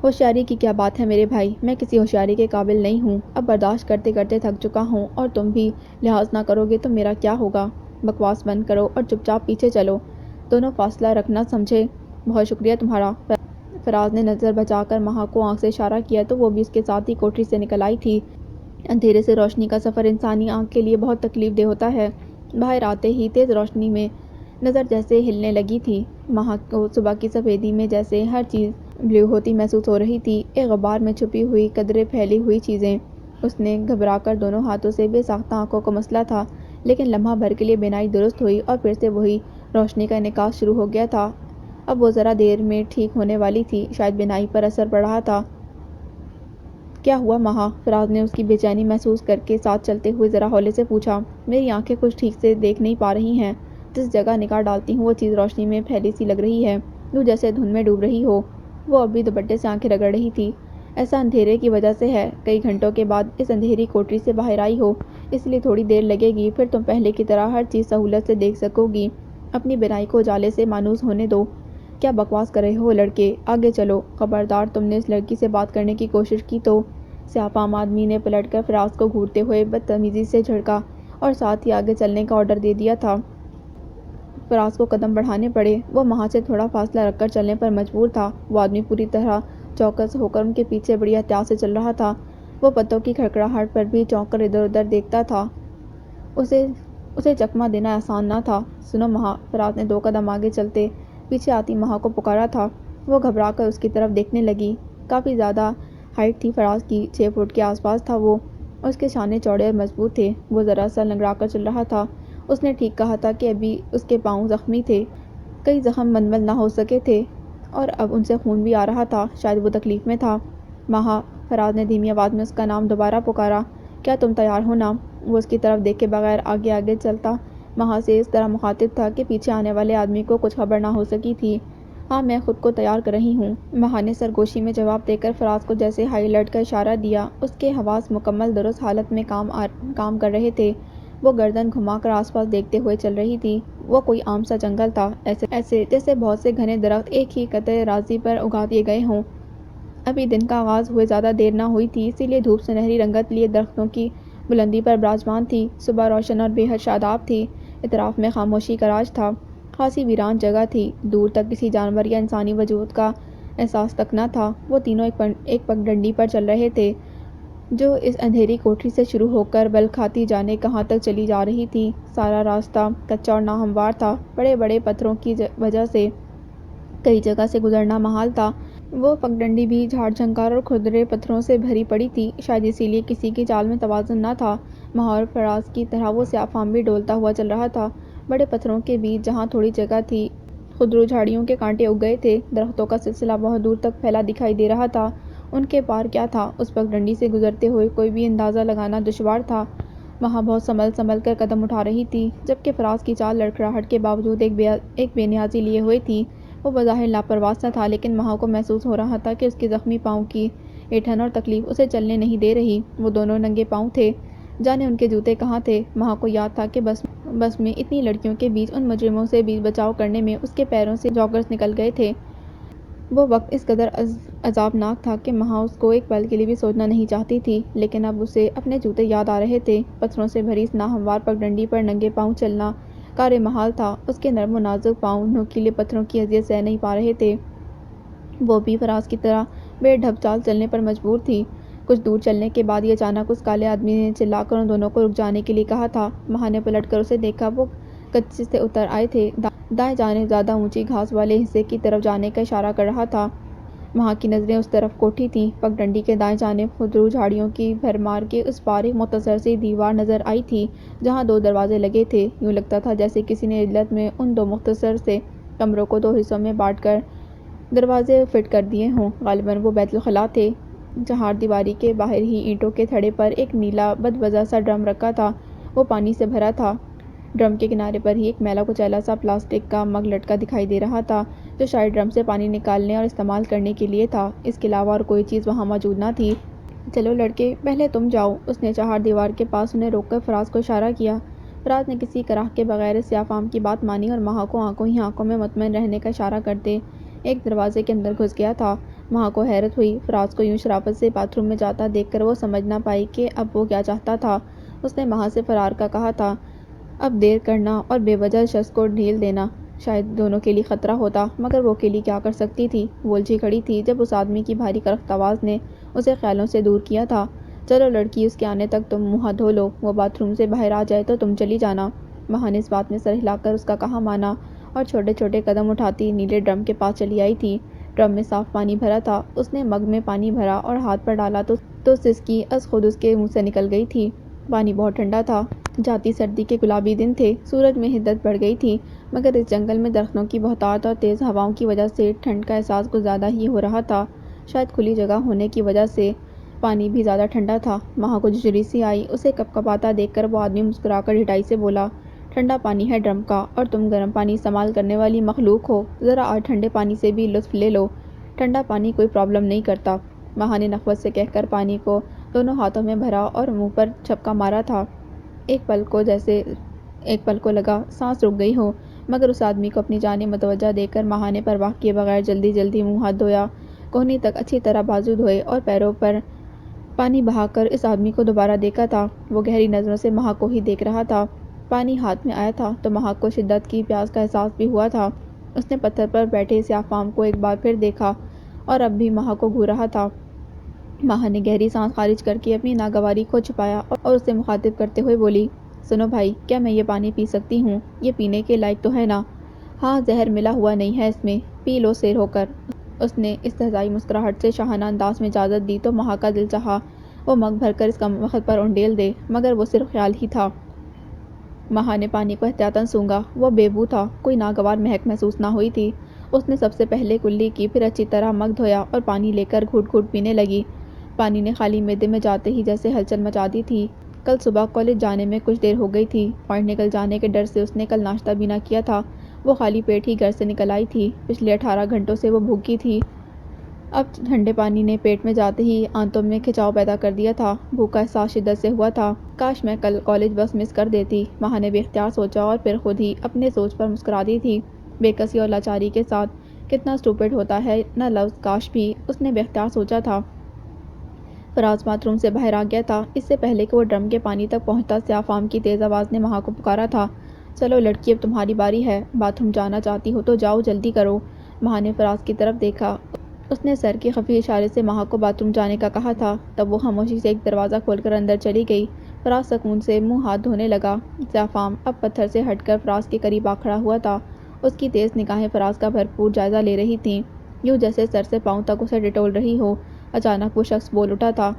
ہوشیاری کی کیا بات ہے میرے بھائی، میں کسی ہوشیاری کے قابل نہیں ہوں، اب برداشت کرتے کرتے تھک چکا ہوں، اور تم بھی لحاظ نہ کرو گے تو میرا کیا ہوگا۔ بکواس بند کرو اور چپ چاپ پیچھے چلو، دونوں فاصلہ رکھنا سمجھے۔ بہت شکریہ تمہارا۔ فراز نے نظر بچا کر مہا کو آنکھ سے اشارہ کیا تو وہ بھی اس کے ساتھ ہی کوٹری سے نکل آئی تھی۔ اندھیرے سے روشنی کا سفر انسانی آنکھ کے لیے بہت تکلیف دہ ہوتا ہے۔ باہر آتے ہی تیز روشنی میں نظر جیسے ہلنے لگی تھی۔ مہا کو صبح کی سفیدی میں جیسے ہر چیز بلیو ہوتی محسوس ہو رہی تھی، ایک غبار میں چھپی ہوئی قدرے پھیلی ہوئی چیزیں۔ اس نے گھبرا کر دونوں ہاتھوں سے بے ساختہ آنکھوں کو مسلا تھا، لیکن لمحہ بھر کے لیے بینائی درست ہوئی اور پھر سے وہی روشنی کا انعکاس شروع ہو گیا تھا۔ اب وہ ذرا دیر میں ٹھیک ہونے والی تھی، شاید بینائی پر اثر پڑ رہا تھا۔ کیا ہوا مہا؟ فراز نے اس کی بے چینی محسوس کر کے ساتھ چلتے ہوئے ذرا ہولے سے پوچھا۔ میری آنکھیں کچھ ٹھیک سے دیکھ نہیں پا رہی ہیں، جس جگہ نگاہ ڈالتی ہوں وہ چیز روشنی میں پھیلی سی لگ رہی ہے، یوں جیسے دھند میں ڈوب رہی ہو۔ وہ اب بھی دوپٹے سے آنکھیں رگڑ رہی تھی۔ ایسا اندھیرے کی وجہ سے ہے، کئی گھنٹوں کے بعد اس اندھیری کوٹری سے باہر آئی ہو، اس لیے تھوڑی دیر لگے گی، پھر تم پہلے کی طرح ہر چیز سہولت سے دیکھ سکو گی۔ اپنی بینائی کو اجالے سے مانوس ہونے دو۔ کیا بکواس کر رہے ہو لڑکے، آگے چلو، خبردار تم نے اس لڑکی سے بات کرنے کی کوشش کی تو۔ سیاہ فام آدمی نے پلٹ کر فراز کو گھورتے ہوئے بدتمیزی سے جھڑکا اور ساتھ ہی آگے چلنے کا آرڈر دے دیا تھا۔ فراز کو قدم بڑھانے پڑے، وہ مہا سے تھوڑا فاصلہ رکھ کر چلنے پر مجبور تھا۔ وہ آدمی پوری طرح چوکس ہو کر ان کے پیچھے بڑی احتیاط سے چل رہا تھا۔ وہ پتوں کی کھڑکھڑاہٹ پر بھی چونک کر ادھر ادھر دیکھتا تھا۔ اسے چکمہ دینا آسان نہ تھا۔ سنو مہا، فراز نے دو قدم آگے چلتے پیچھے آتی مہا کو پکارا تھا۔ وہ گھبرا کر اس کی طرف دیکھنے لگی۔ کافی زیادہ ہائٹ تھی فراز کی، 6 فٹ کے آس پاس تھا وہ، اور اس کے شانے چوڑے اور مضبوط تھے۔ وہ ذرا سا لنگڑا کر چل رہا تھا۔ اس نے ٹھیک کہا تھا کہ ابھی اس کے پاؤں زخمی تھے، کئی زخم منمل نہ ہو سکے تھے، اور اب ان سے خون بھی آ رہا تھا، شاید وہ تکلیف میں تھا۔ مہا، فراز نے دھیمی آواز میں اس کا نام دوبارہ پکارا، کیا تم تیار ہو نا؟ وہ اس کی طرف دیکھے بغیر آگے آگے چلتا مہا سے اس طرح مخاطب تھا کہ پیچھے آنے والے آدمی کو کچھ خبر نہ ہو سکی تھی۔ ہاں میں خود کو تیار کر رہی ہوں، مہا نے سرگوشی میں جواب دے کر فراز کو جیسے ہائی الرٹ کا اشارہ دیا۔ اس کے حواس مکمل درست حالت میں کام کر رہے تھے۔ وہ گردن گھما کر آس پاس دیکھتے ہوئے چل رہی تھی۔ وہ کوئی عام سا جنگل تھا، ایسے جیسے بہت سے گھنے درخت ایک ہی قطع اراضی پر اگا دیے گئے ہوں۔ ابھی دن کا آغاز ہوئے زیادہ دیر نہ ہوئی تھی، اسی لیے دھوپ سنہری رنگت لیے درختوں کی بلندی پر براجمان تھی۔ صبح روشن اور بے حد شاداب تھی۔ اطراف میں خاموشی کا راج تھا۔ خاصی ویران جگہ تھی، دور تک کسی جانور یا انسانی وجود کا احساس تک نہ تھا۔ وہ تینوں ایک پگڈنڈی پر چل رہے تھے، جو اس اندھیری کوٹری سے شروع ہو کر بل کھاتی جانے کہاں تک چلی جا رہی تھی۔ سارا راستہ کچا اور ناہموار تھا، بڑے بڑے پتھروں کی وجہ سے کئی جگہ سے گزرنا محال تھا۔ وہ پگڈنڈی بھی جھاڑ جھنکار اور کھردرے پتھروں سے بھری پڑی تھی، شاید اسی لیے کسی کی چال میں توازن نہ تھا۔ مہا اور فراز کی طرح وہ سیاہ فام بھی ڈولتا ہوا چل رہا تھا۔ بڑے پتھروں کے بیچ جہاں تھوڑی جگہ تھی، خودرو جھاڑیوں کے کانٹے اگ گئے تھے، درختوں کا سلسلہ بہت دور تک پھیلا دکھائی دے رہا تھا۔ ان کے پار کیا تھا، اس پگڈنڈی سے گزرتے ہوئے کوئی بھی اندازہ لگانا دشوار تھا۔ مہا بہت سنبھل سنبھل کر قدم اٹھا رہی تھی، جبکہ فراز کی چال لڑکھڑاہٹ کے باوجود ایک بے نیازی لیے ہوئے تھی۔ وہ بظاہر لاپرواہ سا تھا، لیکن مہا کو محسوس ہو رہا تھا کہ اس کے زخمی پاؤں کی ایٹھن اور تکلیف اسے چلنے نہیں دے رہی۔ وہ دونوں ننگے پاؤں تھے، جانے ان کے جوتے کہاں تھے۔ مہا کو یاد تھا کہ بس میں اتنی لڑکیوں کے بیچ ان مجرموں سے بھی بچاؤ کرنے میں اس کے پیروں سے جاگرس نکل گئے تھے۔ وہ وقت اس قدر عذابناک تھا کہ مہا اس کو ایک پل کے لیے بھی سوچنا نہیں چاہتی تھی، لیکن اب اسے اپنے جوتے یاد آ رہے تھے۔ پتھروں سے بھری اس ناہموار پگڈنڈی پر ننگے پاؤں چلنا کار محال تھا۔ اس کے نرم و نازک پاؤں نوکیلے پتھروں کی اذیت سہہ نہیں پا رہے تھے۔ وہ بھی فراز کی طرح بے ڈھب چال چلنے پر مجبور تھی۔ کچھ دور چلنے کے بعد ہی اچانک اس کالے آدمی نے چلا کر ان دونوں کو رک جانے کے لیے کہا تھا۔ مہا نے پلٹ کر اسے دیکھا، وہ کچے سے اتر آئے تھے، دائیں جانب زیادہ اونچی گھاس والے حصے کی طرف جانے کا اشارہ کر رہا تھا۔ وہاں کی نظریں اس طرف کوٹھی تھیں۔ پگڈنڈی کے دائیں جانب خودرو جھاڑیوں کی بھرمار کے اس پار ایک مختصر سی دیوار نظر آئی تھی جہاں 2 دروازے لگے تھے۔ یوں لگتا تھا جیسے کسی نے علت میں ان 2 مختصر سے کمروں کو 2 حصوں میں بانٹ کر دروازے فٹ کر دیے ہوں۔ غالباً وہ بیت الخلاء تھے۔ چہار دیواری کے باہر ہی اینٹوں کے تھڑے پر ایک نیلا بدوضع سا ڈرم رکھا تھا۔ وہ پانی سے بھرا تھا۔ ڈرم کے کنارے پر ہی ایک میلا کچیلا سا پلاسٹک کا مگ لٹکا دکھائی دے رہا تھا جو شاید ڈرم سے پانی نکالنے اور استعمال کرنے کے لیے تھا۔ اس کے علاوہ اور کوئی چیز وہاں موجود نہ تھی۔ چلو لڑکے، پہلے تم جاؤ، اس نے چہار دیوار کے پاس انہیں روک کر فراز کو اشارہ کیا۔ فراز نے کسی کراہ کے بغیر سیاہ فام کی بات مانی اور مہا کو آنکھوں ہی آنکھوں میں مطمئن رہنے کا اشارہ کرتے ایک دروازے کے اندر گھس گیا تھا۔ مہا کو حیرت ہوئی۔ فراز کو یوں شرافت سے باتھ روم میں جاتا دیکھ کر وہ سمجھ نہ پائی کہ اب وہ کیا چاہتا تھا۔ اس نے مہا سے فرار کا کہا تھا، اب دیر کرنا اور بے وجہ شخص کو ڈھیل دینا شاید دونوں کے لیے خطرہ ہوتا، مگر وہ اکیلی کیا کر سکتی تھی؟ وہ الجھی کھڑی تھی جب اس آدمی کی بھاری کرخت آواز نے اسے خیالوں سے دور کیا تھا۔ چلو لڑکی، اس کے آنے تک تم منہ ہاتھ دھو لو، وہ باتھ روم سے باہر آ جائے تو تم چلی جانا۔ مہا نے اس بات میں سر ہلا کر اس کا کہا مانا اور چھوٹے چھوٹے قدم اٹھاتی نیلے ڈرم کے پاس چلی آئی تھی۔ ڈرم میں صاف پانی بھرا تھا۔ اس نے مگ میں پانی بھرا اور ہاتھ پر ڈالا تو سسکی از خود اس کے منہ سے نکل گئی تھی۔ پانی بہت ٹھنڈا تھا۔ جاتی سردی کے گلابی دن تھے۔ سورج میں حدت بڑھ گئی تھی، مگر اس جنگل میں درختوں کی بہتات اور تیز ہوائوں کی وجہ سے ٹھنڈ کا احساس کچھ زیادہ ہی ہو رہا تھا۔ شاید کھلی جگہ ہونے کی وجہ سے پانی بھی زیادہ ٹھنڈا تھا۔ مہا کو جھجھری سی آئی۔ اسے کپکپاتا دیکھ کر وہ آدمی مسکرا کر ڈھٹائی سے بولا، ٹھنڈا پانی ہے ڈرم کا اور تم گرم پانی استعمال کرنے والی مخلوق ہو، ذرا آج ٹھنڈے پانی سے بھی لطف لے لو، ٹھنڈا پانی کوئی پرابلم نہیں کرتا۔ مہا نے نخوت سے کہہ کر پانی کو دونوں ہاتھوں میں بھرا اور منہ پر چھپکا مارا تھا۔ ایک پل کو لگا سانس رک گئی ہو، مگر اس آدمی کو اپنی جانب متوجہ دیکھ کر مہا نے پرواہ کیے بغیر جلدی جلدی منہ ہاتھ دھویا، کوہنی تک اچھی طرح بازو دھوئے اور پیروں پر پانی بہا کر اس آدمی کو دوبارہ دیکھا تھا۔ وہ گہری نظروں سے مہا کو ہی دیکھ رہا تھا۔ پانی ہاتھ میں آیا تھا تو مہا کو شدت کی پیاس کا احساس بھی ہوا تھا۔ اس نے پتھر پر بیٹھے سیاہ فام کو ایک بار پھر دیکھا اور اب بھی مہا کو گھور رہا تھا۔ مہا نے گہری سانس خارج کر کے اپنی ناگواری کو چھپایا اور اسے مخاطب کرتے ہوئے بولی، سنو بھائی، کیا میں یہ پانی پی سکتی ہوں؟ یہ پینے کے لائق تو ہے نا؟ ہاں، زہر ملا ہوا نہیں ہے اس میں، پی لو سیر ہو کر۔ اس نے استہزائی مسکراہٹ سے شاہانہ انداز میں اجازت دی تو مہا کا دل چاہا وہ مگ بھر کر اس کمبخت پر انڈیل دے، مگر وہ صرف خیال ہی تھا۔ مہا نے پانی کو احتیاطاً سونگھا۔ وہ بے بو تھا، کوئی ناگوار مہک محسوس نہ ہوئی تھی۔ اس نے سب سے پہلے کلی کی، پھر اچھی طرح مگ دھویا اور پانی لے کر گھوٹ گھوٹ پینے لگی۔ پانی نے خالی معدے میں جاتے ہی جیسے ہلچل مچا دی تھی۔ کل صبح کالج جانے میں کچھ دیر ہو گئی تھی۔ پوائنٹ نکل جانے کے ڈر سے اس نے کل ناشتہ بھی نہ کیا تھا۔ وہ خالی پیٹ ہی گھر سے نکل آئی تھی۔ پچھلے 18 گھنٹوں سے وہ بھوکی تھی۔ اب ٹھنڈے پانی نے پیٹ میں جاتے ہی آنتوں میں کھچاؤ پیدا کر دیا تھا۔ بھوک کا احساس شدت سے ہوا تھا۔ کاش میں کل کالج بس مس کر دیتی، مہا نے بے اختیار سوچا اور پھر خود ہی اپنے سوچ پر مسکرا دی تھی۔ بے کسی اور لاچاری کے ساتھ کتنا اسٹوپڈ ہوتا ہے نہ لفظ کاش بھی، اس نے بے اختیار سوچا تھا۔ فراز باتھ روم سے باہر آ گیا تھا۔ اس سے پہلے کہ وہ ڈرم کے پانی تک پہنچتا سیاہ فام کی تیز آواز نے مہا کو پکارا تھا، چلو لڑکی، اب تمہاری باری ہے، باتھ روم جانا چاہتی ہو تو جاؤ، جلدی کرو۔ مہا نے فراز کی طرف دیکھا۔ اس نے سر کے خفیہ اشارے سے مہا کو باتھ روم جانے کا کہا تھا۔ تب وہ خاموشی سے ایک دروازہ کھول کر اندر چلی گئی۔ فراز سکون سے منہ ہاتھ دھونے لگا۔ سیاہ فام اب پتھر سے ہٹ کر فراز کے قریب آ کھڑا ہوا تھا۔ اس کی تیز نگاہیں فراز کا بھرپور جائزہ لے رہی تھیں، یوں جیسے سر سے پاؤں تک اسے ٹٹول رہی ہو۔ اچانک وہ شخص بول اٹھا تھا،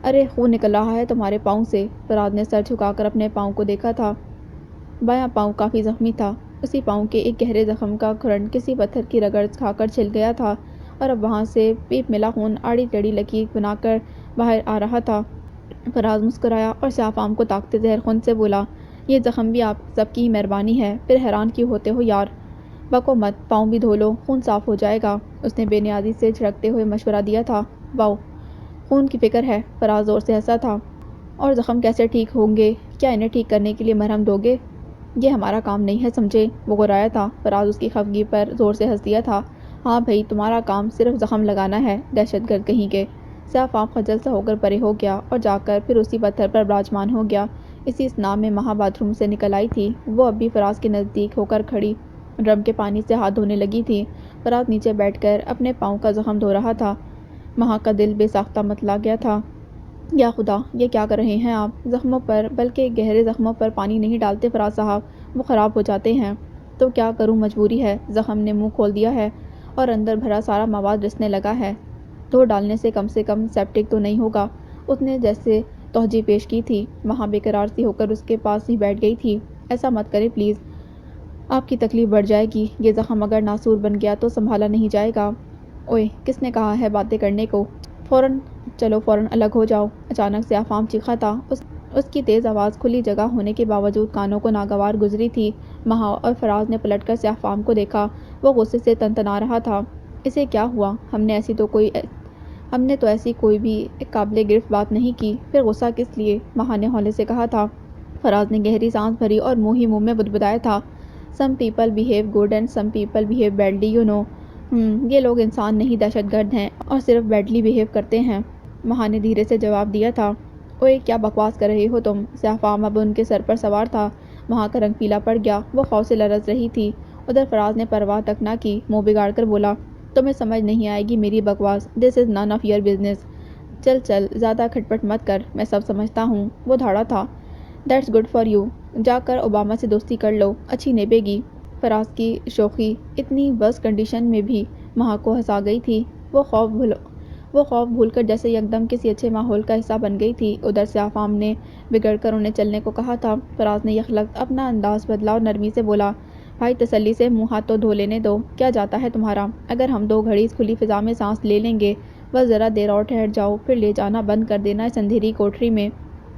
ارے خون نکل رہا ہے تمہارے پاؤں سے۔ فراز نے سر جھکا کر اپنے پاؤں کو دیکھا تھا۔ بایاں پاؤں کافی زخمی تھا۔ اسی پاؤں کے ایک گہرے زخم کا کھرن کسی پتھر کی رگڑ کھا کر چھل گیا تھا اور اب وہاں سے پیپ ملا خون آڑی ٹیڑھی لکیر بنا کر باہر آ رہا تھا۔ فراز مسکرایا اور سیاہ فام کو تاکتے زہر خون سے بولا، یہ زخم بھی آپ سب کی ہی مہربانی ہے، پھر حیران کیوں ہوتے ہو یار؟ بکو مت، پاؤں بھی دھو لو، خون صاف ہو جائے گا، اس نے بے نیازی سے جھڑکتے ہوئے مشورہ دیا تھا۔ واؤ، خون کی فکر ہے، فراز زور سے ہنسا تھا۔ اور زخم کیسے ٹھیک ہوں گے؟ کیا انہیں ٹھیک کرنے کے لیے مرہم دو گے؟ یہ ہمارا کام نہیں ہے سمجھے؟ وہ گرایا تھا۔ فراز اس کی خفگی پر زور سے ہنس دیا تھا۔ ہاں بھئی، تمہارا کام صرف زخم لگانا ہے، دہشت گرد کہیں کے۔ سیاہ فام خجل سا ہو کر پرے ہو گیا اور جا کر پھر اسی پتھر پر براجمان ہو گیا۔ اسی اثناء میں مہا باتھ روم سے نکل آئی تھی۔ وہ اب بھی فراز کے نزدیک ہو کر کھڑی ڈرم کے پانی سے ہاتھ دھونے لگی تھی۔ فراز نیچے بیٹھ کر اپنے پاؤں کا زخم دھو رہا تھا۔ مہا کا دل بے ساختہ متلا گیا تھا۔ یا خدا، یہ کیا کر رہے ہیں آپ؟ زخموں پر، بلکہ گہرے زخموں پر پانی نہیں ڈالتے فراز صاحب، وہ خراب ہو جاتے ہیں۔ تو کیا کروں، مجبوری ہے، زخم نے منہ کھول دیا ہے اور اندر بھرا سارا مواد رسنے لگا ہے۔ دھو ڈالنے سے کم سیپٹک تو نہیں ہوگا۔ اس نے جیسے توجہ پیش کی تھی۔ وہاں بے قرار سی ہو کر اس کے پاس ہی بیٹھ گئی تھی۔ ایسا مت کرے پلیز، آپ کی تکلیف بڑھ جائے گی۔ یہ زخم اگر ناسور بن گیا تو سنبھالا نہیں جائے گا۔ اوئے، کس نے کہا ہے باتیں کرنے کو؟ فوراً الگ ہو جاؤ۔ اچانک سے آفام چیخا تھا۔ اس کی تیز آواز کھلی جگہ ہونے کے باوجود کانوں کو ناگوار گزری تھی۔ مہا اور فراز نے پلٹ کر سیافام کو دیکھا۔ وہ غصے سے تنتنا رہا تھا۔ اسے کیا ہوا؟ ہم نے تو ایسی کوئی بھی قابل گرفت بات نہیں کی، پھر غصہ کس لیے؟ مہا نے ہولے سے کہا تھا۔ فراز نے گہری سانس بھری اور منہ ہی منہ میں بدبدایا تھا۔ Some people behave good and some people behave badly you know. یہ لوگ انسان نہیں دہشت گرد ہیں اور صرف بیڈلی بہیو کرتے ہیں۔ مہا نے دھیرے سے جواب دیا تھا۔ اوئے، کیا بکواس کر رہے ہو تم؟ سیافام اب ان کے سر پر سوار تھا۔ مہا کا رنگ پیلا پڑ گیا۔ وہ خوف سے لرز رہی تھی۔ ادھر فراز نے پرواہ تک نہ کی، منہ بگاڑ کر بولا، تمہیں سمجھ نہیں آئے گی میری بکواس۔ دس از نن آف یور بزنس۔ چل زیادہ کھٹپٹ مت کر، میں سب سمجھتا ہوں۔ وہ دھاڑا تھا۔ That's good for you. جا کر اوباما سے دوستی کر لو، اچھی نبھے گی۔ فراز کی شوخی اتنی ورس کنڈیشن میں بھی مہا کو ہنسا گئی تھی۔ وہ خوف بھول کر جیسے یکدم کسی اچھے ماحول کا حصہ بن گئی تھی۔ ادھر سیافام نے بگڑ کر انہیں چلنے کو کہا تھا۔ فراز نے یکلخت اپنا انداز بدلا اور نرمی سے بولا، بھائی تسلی سے منہ ہاتھ تو دھو لینے دو۔ کیا جاتا ہے تمہارا؟ اگر ہم دو گھڑی اس کھلی فضا میں سانس لے لیں گے، بس ذرا دیر اور ٹھہر جاؤ، پھر لے جانا بند کر دینا اس اندھیری کوٹری میں۔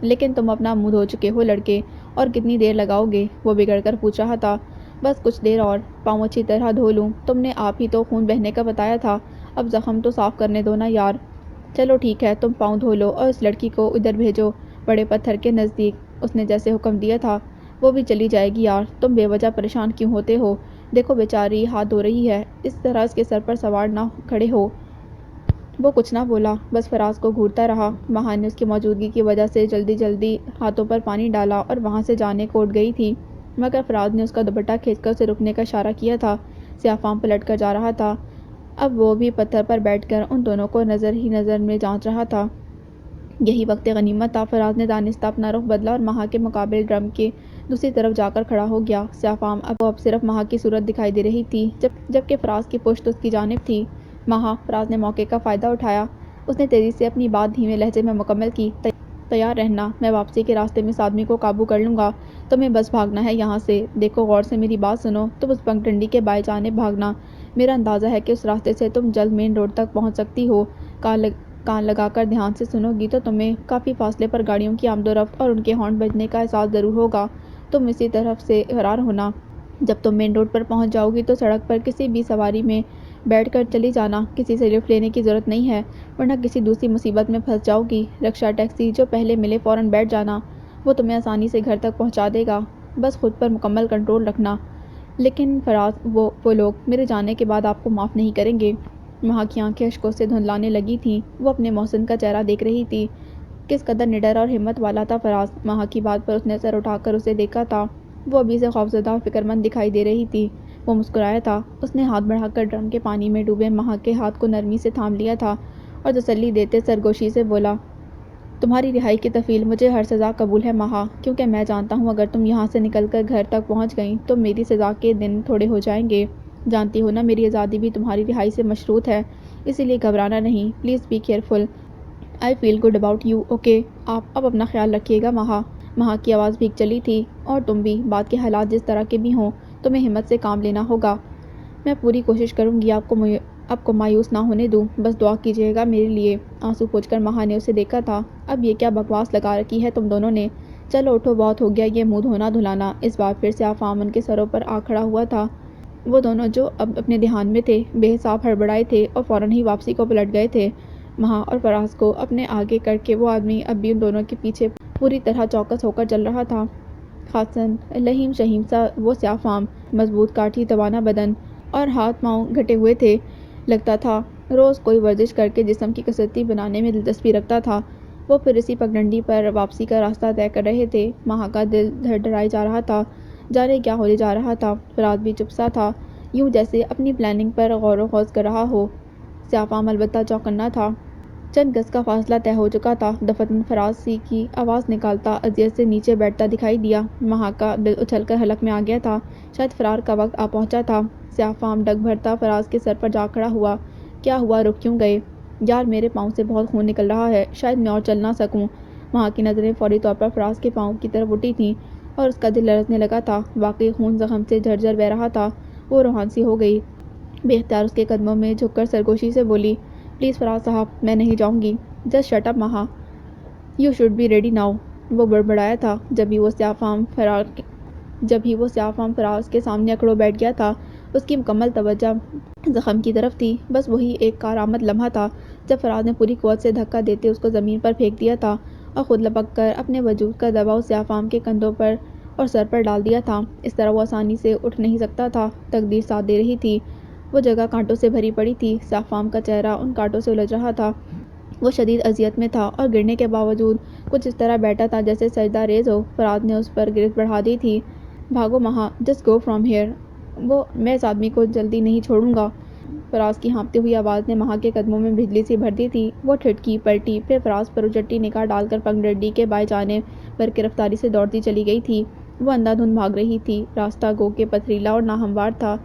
لیکن تم اپنا منہ دھو چکے ہو لڑکے، اور کتنی دیر لگاؤ گے؟ وہ بگڑ کر پوچھ رہا تھا۔ بس کچھ دیر اور، پاؤں اچھی طرح دھو لوں۔ تم نے آپ ہی تو خون بہنے کا بتایا تھا، اب زخم تو صاف کرنے دو نا یار۔ چلو ٹھیک ہے، تم پاؤں دھو لو اور اس لڑکی کو ادھر بھیجو، بڑے پتھر کے نزدیک۔ اس نے جیسے حکم دیا تھا۔ وہ بھی چلی جائے گی یار، تم بے وجہ پریشان کیوں ہوتے ہو؟ دیکھو بیچاری ہاتھ دھو رہی ہے، اس طرح اس کے سر پر سوار نہ کھڑے ہو۔ وہ کچھ نہ بولا، بس فراز کو گھورتا رہا۔ مہا نے اس کی موجودگی کی وجہ سے جلدی ہاتھوں پر پانی ڈالا اور وہاں سے جانے کو اٹھ گئی تھی، مگر فراز نے اس کا دوپٹہ کھینچ کر اسے رکنے کا اشارہ کیا تھا۔ سیافام پلٹ کر جا رہا تھا۔ اب وہ بھی پتھر پر بیٹھ کر ان دونوں کو نظر میں جانچ رہا تھا۔ یہی وقت غنیمت تھا۔ فراز نے دانستہ اپنا رخ بدلا اور مہا کے مقابل ڈرم کے دوسری طرف جا کر کھڑا ہو گیا۔ سیافام اب صرف مہا کی صورت دکھائی دے رہی تھی، جبکہ فراز کی پشت اس کی جانب تھی۔ مہا، فراز نے موقع کا فائدہ اٹھایا۔ اس نے تیزی سے اپنی بات دھیمے لہجے میں مکمل کی، تیار رہنا، میں واپسی کے راستے میں اس آدمی کو قابو کر لوں گا، تمہیں بس بھاگنا ہے یہاں سے۔ دیکھو غور سے میری بات سنو، تم اس پگڈنڈی کے بائیں جانب بھاگنا، میرا اندازہ ہے کہ اس راستے سے تم جلد مین روڈ تک پہنچ سکتی ہو۔ کان لگا کر دھیان سے سنو گی تو تمہیں کافی فاصلے پر گاڑیوں کی آمد و رفت اور ان کے ہارن بجنے کا احساس ضرور ہوگا۔ تم اسی طرف سے فرار ہونا۔ جب تم مین روڈ پر پہنچ جاؤ گی تو سڑک پر کسی بھی سواری میں بیٹھ کر چلی جانا، کسی سے لفٹ لینے کی ضرورت نہیں ہے، ورنہ کسی دوسری مصیبت میں پھنس جاؤ گی۔ رکشہ، ٹیکسی، جو پہلے ملے فوراً بیٹھ جانا، وہ تمہیں آسانی سے گھر تک پہنچا دے گا، بس خود پر مکمل کنٹرول رکھنا۔ لیکن فراز، وہ لوگ میرے جانے کے بعد آپ کو معاف نہیں کریں گے۔ مہا کی آنکھیں اشکوں سے دھندلانے لگی تھیں۔ وہ اپنے محسن کا چہرہ دیکھ رہی تھی۔ کس قدر نڈر اور ہمت والا تھا فراز۔ مہا کی بات پر اس نے سر اٹھا کر اسے دیکھا تھا۔ وہ ابھی سے خوفزدہ اور فکرمند دکھائی دے رہی تھی۔ وہ مسکرایا تھا۔ اس نے ہاتھ بڑھا کر ڈرم کے پانی میں ڈوبے مہا کے ہاتھ کو نرمی سے تھام لیا تھا اور تسلی دیتے سرگوشی سے بولا، تمہاری رہائی کی تفیل مجھے ہر سزا قبول ہے مہا، کیونکہ میں جانتا ہوں اگر تم یہاں سے نکل کر گھر تک پہنچ گئیں تو میری سزا کے دن تھوڑے ہو جائیں گے۔ جانتی ہو نا میری آزادی بھی تمہاری رہائی سے مشروط ہے، اسی لیے گھبرانا نہیں۔ Please be careful. I feel good about you, okay? آپ اب اپنا خیال رکھیے گا مہا۔ مہا کی آواز بھیگ چلی تھی۔ اور تم بھی، بات کے حالات جس طرح کے بھی ہوں، تمہیں ہمت سے کام لینا ہوگا۔ میں پوری کوشش کروں گی آپ کو مایوس نہ ہونے دوں، بس دعا کیجیے گا میرے لیے۔ آنسو پوچھ کر مہا نے اسے دیکھا تھا۔ اب یہ کیا بکواس لگا رکھی ہے تم دونوں نے؟ چلو اٹھو، بہت ہو گیا یہ منہ دھونا دھلانا۔ اس بار پھر سیافام ان کے سروں پر آ کھڑا ہوا تھا۔ وہ دونوں جو اب اپنے دھیان میں تھے، بے حساب ہڑبڑائے تھے اور فوراً ہی واپسی کو پلٹ گئے تھے۔ مہا اور فراز کو اپنے آگے کر کے وہ آدمی اب بھی ان دونوں کے پیچھے پوری طرح چوکس ہو کر چل رہا تھا۔ خاصاً لہیم شہیم سا وہ سیافام، مضبوط کاٹھی توانا بدن اور ہاتھ پاؤں گھٹے ہوئے تھے، لگتا تھا روز کوئی ورزش کر کے جسم کی کسرتی بنانے میں دلچسپی رکھتا تھا۔ وہ پھر اسی پگڈنڈی پر واپسی کا راستہ طے کر رہے تھے۔ مہا کا دل دھڑدھڑائے جا رہا تھا، جانے کیا ہونے جا رہا تھا۔ فراز بھی چپ سا تھا، یوں جیسے اپنی پلاننگ پر غور و خوض کر رہا ہو۔ سیافام البتہ چوکنا تھا۔ چند گز کا فاصلہ طے ہو چکا تھا۔ دفتن فراز کی آواز نکالتا اذیت سے نیچے بیٹھتا دکھائی دیا۔ مہا کا دل اچھل کر حلق میں آ گیا تھا۔ شاید فرار کا وقت آ پہنچا تھا۔ سیاہ فام ڈگ بھرتا فراز کے سر پر جا کھڑا ہوا۔ کیا ہوا، رک کیوں گئے؟ یار میرے پاؤں سے بہت خون نکل رہا ہے، شاید میں اور چل نہ سکوں۔ مہا کی نظریں فوری طور پر فراز کے پاؤں کی طرف اٹھی تھیں اور اس کا دل لرزنے لگا تھا۔ واقعی خون زخم سے جھرجھر بہہ رہا تھا۔ وہ روحان سی ہو گئی۔ بے اختیار اس کے قدموں میں جھک کر سرگوشی سے بولی، پلیز فراز صاحب، میں نہیں جاؤں گی۔ Just shut up Maha, you should be ready now. وہ بڑبڑایا تھا۔ جب ہی وہ سیاہ فام فراز کے سامنے اکڑو بیٹھ گیا تھا، اس کی مکمل توجہ زخم کی طرف تھی۔ بس وہی ایک کارآمد لمحہ تھا جب فراز نے پوری قوت سے دھکا دیتے اس کو زمین پر پھینک دیا تھا اور خود لپک کر اپنے وجود کا دباؤ سیاہ فام کے کندھوں پر اور سر پر ڈال دیا تھا۔ اس طرح وہ آسانی سے اٹھ نہیں سکتا تھا۔ تقدیر ساتھ دے رہی تھی۔ وہ جگہ کانٹوں سے بھری پڑی تھی۔ سیاہ فام کا چہرہ ان کانٹوں سے الجھ رہا تھا۔ وہ شدید اذیت میں تھا اور گرنے کے باوجود کچھ اس طرح بیٹھا تھا جیسے سجدہ ریز ہو۔ فراز نے اس پر گرفت بڑھا دی تھی۔ بھاگو مہا، جسٹ گو فرام ہیئر۔ میں اس آدمی کو جلدی نہیں چھوڑوں گا۔ فراز کی ہانپتی ہوئی آواز نے مہا کے قدموں میں بجلی سی بھر دی تھی۔ وہ ٹھٹکی، پلٹی، پھر فراز پر اچٹی نگاہ ڈال کر پگڈنڈی کے بائیں جانب بر کی رفتاری سے دوڑتی چلی گئی تھی۔ وہ اندھا دھند بھاگ رہی تھی۔ راستہ گو کہ پتھریلا اور ناہموار تھا،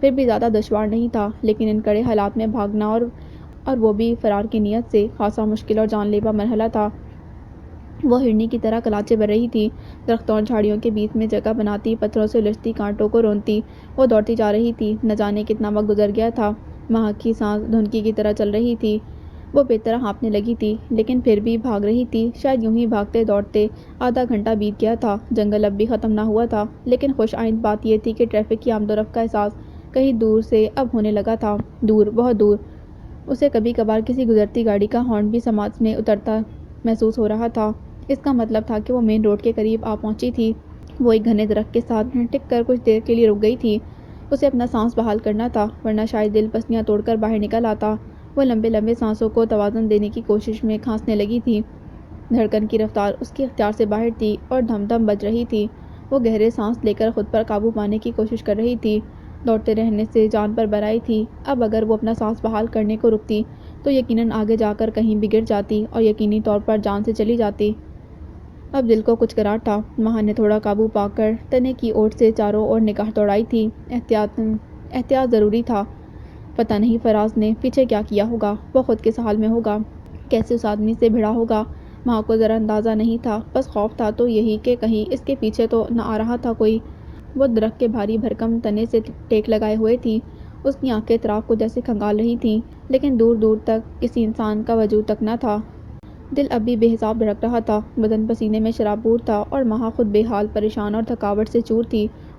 پھر بھی زیادہ دشوار نہیں تھا، لیکن ان کڑے حالات میں بھاگنا اور وہ بھی فرار کی نیت سے خاصا مشکل اور جان لیوا مرحلہ تھا۔ وہ ہرنی کی طرح کلاچے بھر رہی تھی، درختوں اور جھاڑیوں کے بیچ میں جگہ بناتی، پتھروں سے الجھتی، کانٹوں کو رونتی۔ وہ دوڑتی جا رہی تھی۔ نہ جانے کتنا وقت گزر گیا تھا۔ مہا کی سانس دھنکی کی طرح چل رہی تھی۔ وہ بے طرح ہانپنے لگی تھی، لیکن پھر بھی بھاگ رہی تھی۔ شاید یوں ہی بھاگتے دوڑتے آدھا گھنٹہ بیت گیا تھا۔ جنگل اب بھی ختم نہ ہوا تھا، لیکن خوش آئند بات یہ تھی کہ ٹریفک کی آمد و رفت کا احساس کہیں دور سے اب ہونے لگا تھا، دور، بہت دور۔ اسے کبھی کبھار کسی گزرتی گاڑی کا ہارن بھی سماج میں اترتا محسوس ہو رہا تھا۔ اس کا مطلب تھا کہ وہ مین روڈ کے قریب آ پہنچی تھی۔ وہ ایک گھنے درخت کے ساتھ ٹک کر کچھ دیر کے لیے رک گئی تھی۔ اسے اپنا سانس بحال کرنا تھا، ورنہ شاید دل پسلیاں توڑ کر باہر نکل آتا۔ وہ لمبے لمبے سانسوں کو توازن دینے کی کوشش میں کھانسنے لگی تھی۔ دھڑکن کی رفتار اس کے اختیار سے باہر تھی اور دھم دھم بج رہی تھی۔ وہ گہرے سانس لے کر خود پر قابو پانے کی کوشش کر رہی تھی۔ دوڑتے رہنے سے جان پر بر آئی تھی۔ اب اگر وہ اپنا سانس بحال کرنے کو رکتی تو یقیناً آگے جا کر کہیں بھی گر جاتی اور یقینی طور پر جان سے چلی جاتی۔ اب دل کو کچھ قرار تھا۔ مہا نے تھوڑا قابو پا کر تنے کی اوٹ سے چاروں اور نگاہ دوڑائی تھی۔ احتیاط ضروری تھا۔ پتہ نہیں فراز نے پیچھے کیا کیا ہوگا، وہ خود کس حال میں ہوگا، کیسے اس آدمی سے بھڑا ہوگا۔ مہا کو ذرا اندازہ نہیں تھا، بس خوف تھا تو یہی کہ کہیں اس کے پیچھے تو نہ آ رہا تھا کوئی۔ وہ درخت کے بھاری بھرکم تنے سے ٹیک لگائے ہوئے تھی۔ اس کی آنکھیں اطراف کو جیسے کھنگال رہی تھیں، لیکن دور دور تک کسی انسان کا وجود تک نہ تھا۔ دل اب بھی بے حساب دھڑک رہا تھا، بدن پسینے میں شرابور تھا اور مہا خود بے حال، پریشان اور تھکاوٹ سے چور تھی۔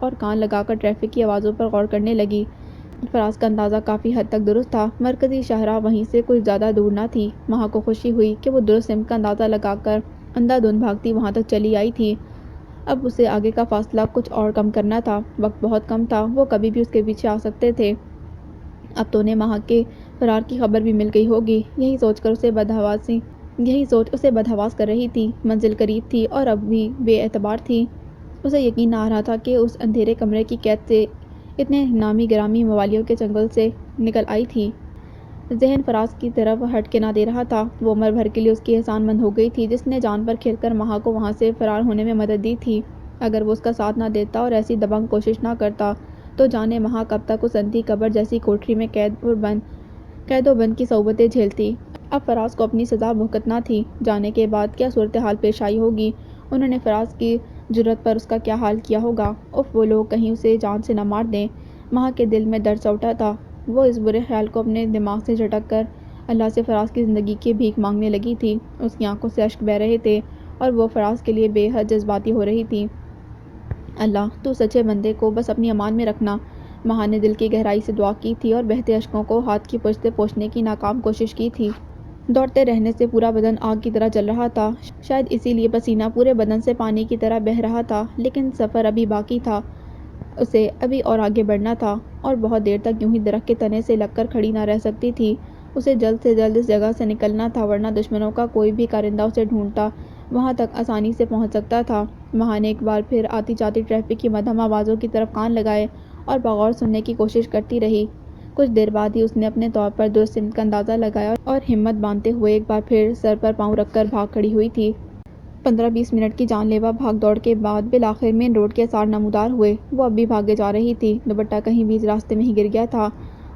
اور کان لگا کر ٹریفک کی آوازوں پر غور کرنے لگی۔ فراز کا اندازہ کافی حد تک درست تھا۔ مرکزی شاہراہ وہیں سے کچھ زیادہ دور نہ تھی۔ مہا کو خوشی ہوئی کہ وہ درست سمت کا اندازہ لگا کر اندھا دھند بھاگتی وہاں تک چلی آئی تھی۔ اب اسے آگے کا فاصلہ کچھ اور کم کرنا تھا۔ وقت بہت کم تھا، وہ کبھی بھی اس کے پیچھے آ سکتے تھے۔ اب تو انہیں مہا کے فرار کی خبر بھی مل گئی ہوگی، یہی سوچ اسے بدحواس کر رہی تھی۔ منزل قریب تھی اور اب بھی بے اعتبار تھی۔ اسے یقین نہ آ رہا تھا کہ اس اندھیرے کمرے کی قید سے اتنے نامی گرامی موالیوں کے چنگل سے نکل آئی تھی۔ ذہن فراز کی طرف ہٹ کے نہ دے رہا تھا۔ وہ عمر بھر کے لیے اس کی احسان مند ہو گئی تھی جس نے جان پر کھیل کر مہا کو وہاں سے فرار ہونے میں مدد دی تھی۔ اگر وہ اس کا ساتھ نہ دیتا اور ایسی دبنگ کوشش نہ کرتا تو جانے مہا کب تک اس اندھی قبر جیسی کوٹری میں قید و بند کی صعوبتیں جھیلتی۔ اب فراز کو اپنی سزا بھگتنا تھی۔ جانے کے بعد کیا صورتحال پیش آئی ہوگی، انہوں نے فراز کی جرأت پر اس کا کیا حال کیا ہوگا۔ اف، وہ لوگ کہیں اسے جان سے نہ مار دیں۔ مہا کے دل میں درد سا اٹھا تھا۔ وہ اس برے خیال کو اپنے دماغ سے جھٹک کر اللہ سے فراز کی زندگی کی بھیک مانگنے لگی تھی۔ اس کی آنکھوں سے اشک بہہ رہے تھے اور وہ فراز کے لیے بے حد جذباتی ہو رہی تھی۔ اللہ، تو سچے بندے کو بس اپنی امان میں رکھنا۔ مہا نے دل کی گہرائی سے دعا کی تھی اور بہتے اشکوں کو ہاتھ کی پوچھتے پوچھنے کی ناکام کوشش کی تھی۔ دوڑتے رہنے سے پورا بدن آگ کی طرح جل رہا تھا، شاید اسی لیے پسینہ پورے بدن سے پانی کی طرح بہہ رہا تھا، لیکن سفر ابھی باقی تھا۔ اسے ابھی اور آگے بڑھنا تھا اور بہت دیر تک یوں ہی درخت کے تنے سے لگ کر کھڑی نہ رہ سکتی تھی۔ اسے جلد سے جلد اس جگہ سے نکلنا تھا، ورنہ دشمنوں کا کوئی بھی کارندہ اسے ڈھونڈتا وہاں تک آسانی سے پہنچ سکتا تھا۔ مہا نے ایک بار پھر آتی جاتی ٹریفک کی مدھم آوازوں کی طرف کان لگائے اور بغور سننے کی کوشش کرتی رہی۔ کچھ دیر بعد ہی اس نے اپنے طور پر درست سمت کا اندازہ لگایا اور ہمت باندھتے ہوئے ایک بار پھر سر پر پاؤں رکھ کر بھاگ کھڑی ہوئی تھی۔ 15-20 منٹ کی جان لیوا بھاگ دوڑ کے بعد بالآخر مین روڈ کے آثار نمودار ہوئے۔ وہ اب بھی بھاگے جا رہی تھی۔ دوپٹہ کہیں بیچ راستے میں ہی گر گیا تھا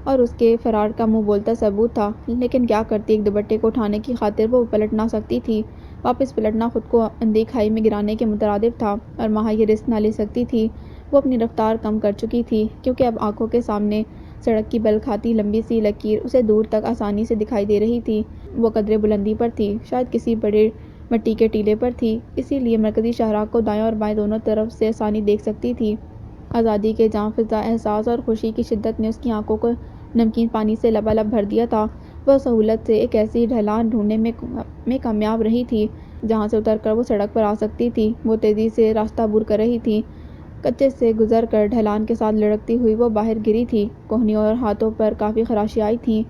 اور اس کے فرار کا منہ بولتا ثبوت تھا، لیکن کیا کرتی؟ ایک دوپٹے کو اٹھانے کی خاطر وہ پلٹ نہ سکتی تھی۔ واپس پلٹنا خود کو اندھی کھائی میں گرانے کے مترادف تھا، اور مہا یہ رسک نہ لے سکتی تھی۔ وہ اپنی رفتار کم کر چکی تھی، کیونکہ اب آنکھوں کے سامنے سڑک کی بل کھاتی لمبی سی لکیر اسے دور تک آسانی سے دکھائی دے رہی تھی۔ وہ قدرے بلندی پر تھی، شاید کسی بڑے مٹی کے ٹیلے پر تھی، اسی لیے مرکزی شاہراہ کو دائیں اور بائیں دونوں طرف سے آسانی دیکھ سکتی تھی۔ آزادی کے جاں فزا احساس اور خوشی کی شدت نے اس کی آنکھوں کو نمکین پانی سے لبالب بھر دیا تھا۔ وہ سہولت سے ایک ایسی ڈھلان ڈھونڈنے میں کامیاب رہی تھی جہاں سے اتر کر وہ سڑک پر آ سکتی تھی۔ وہ تیزی سے راستہ عبور کر رہی تھی۔ کچے سے گزر کر ڈھلان کے ساتھ لڑکتی ہوئی وہ باہر گری تھی۔ کوہنیوں اور ہاتھوں پر کافی خراشیاں آئی تھیں،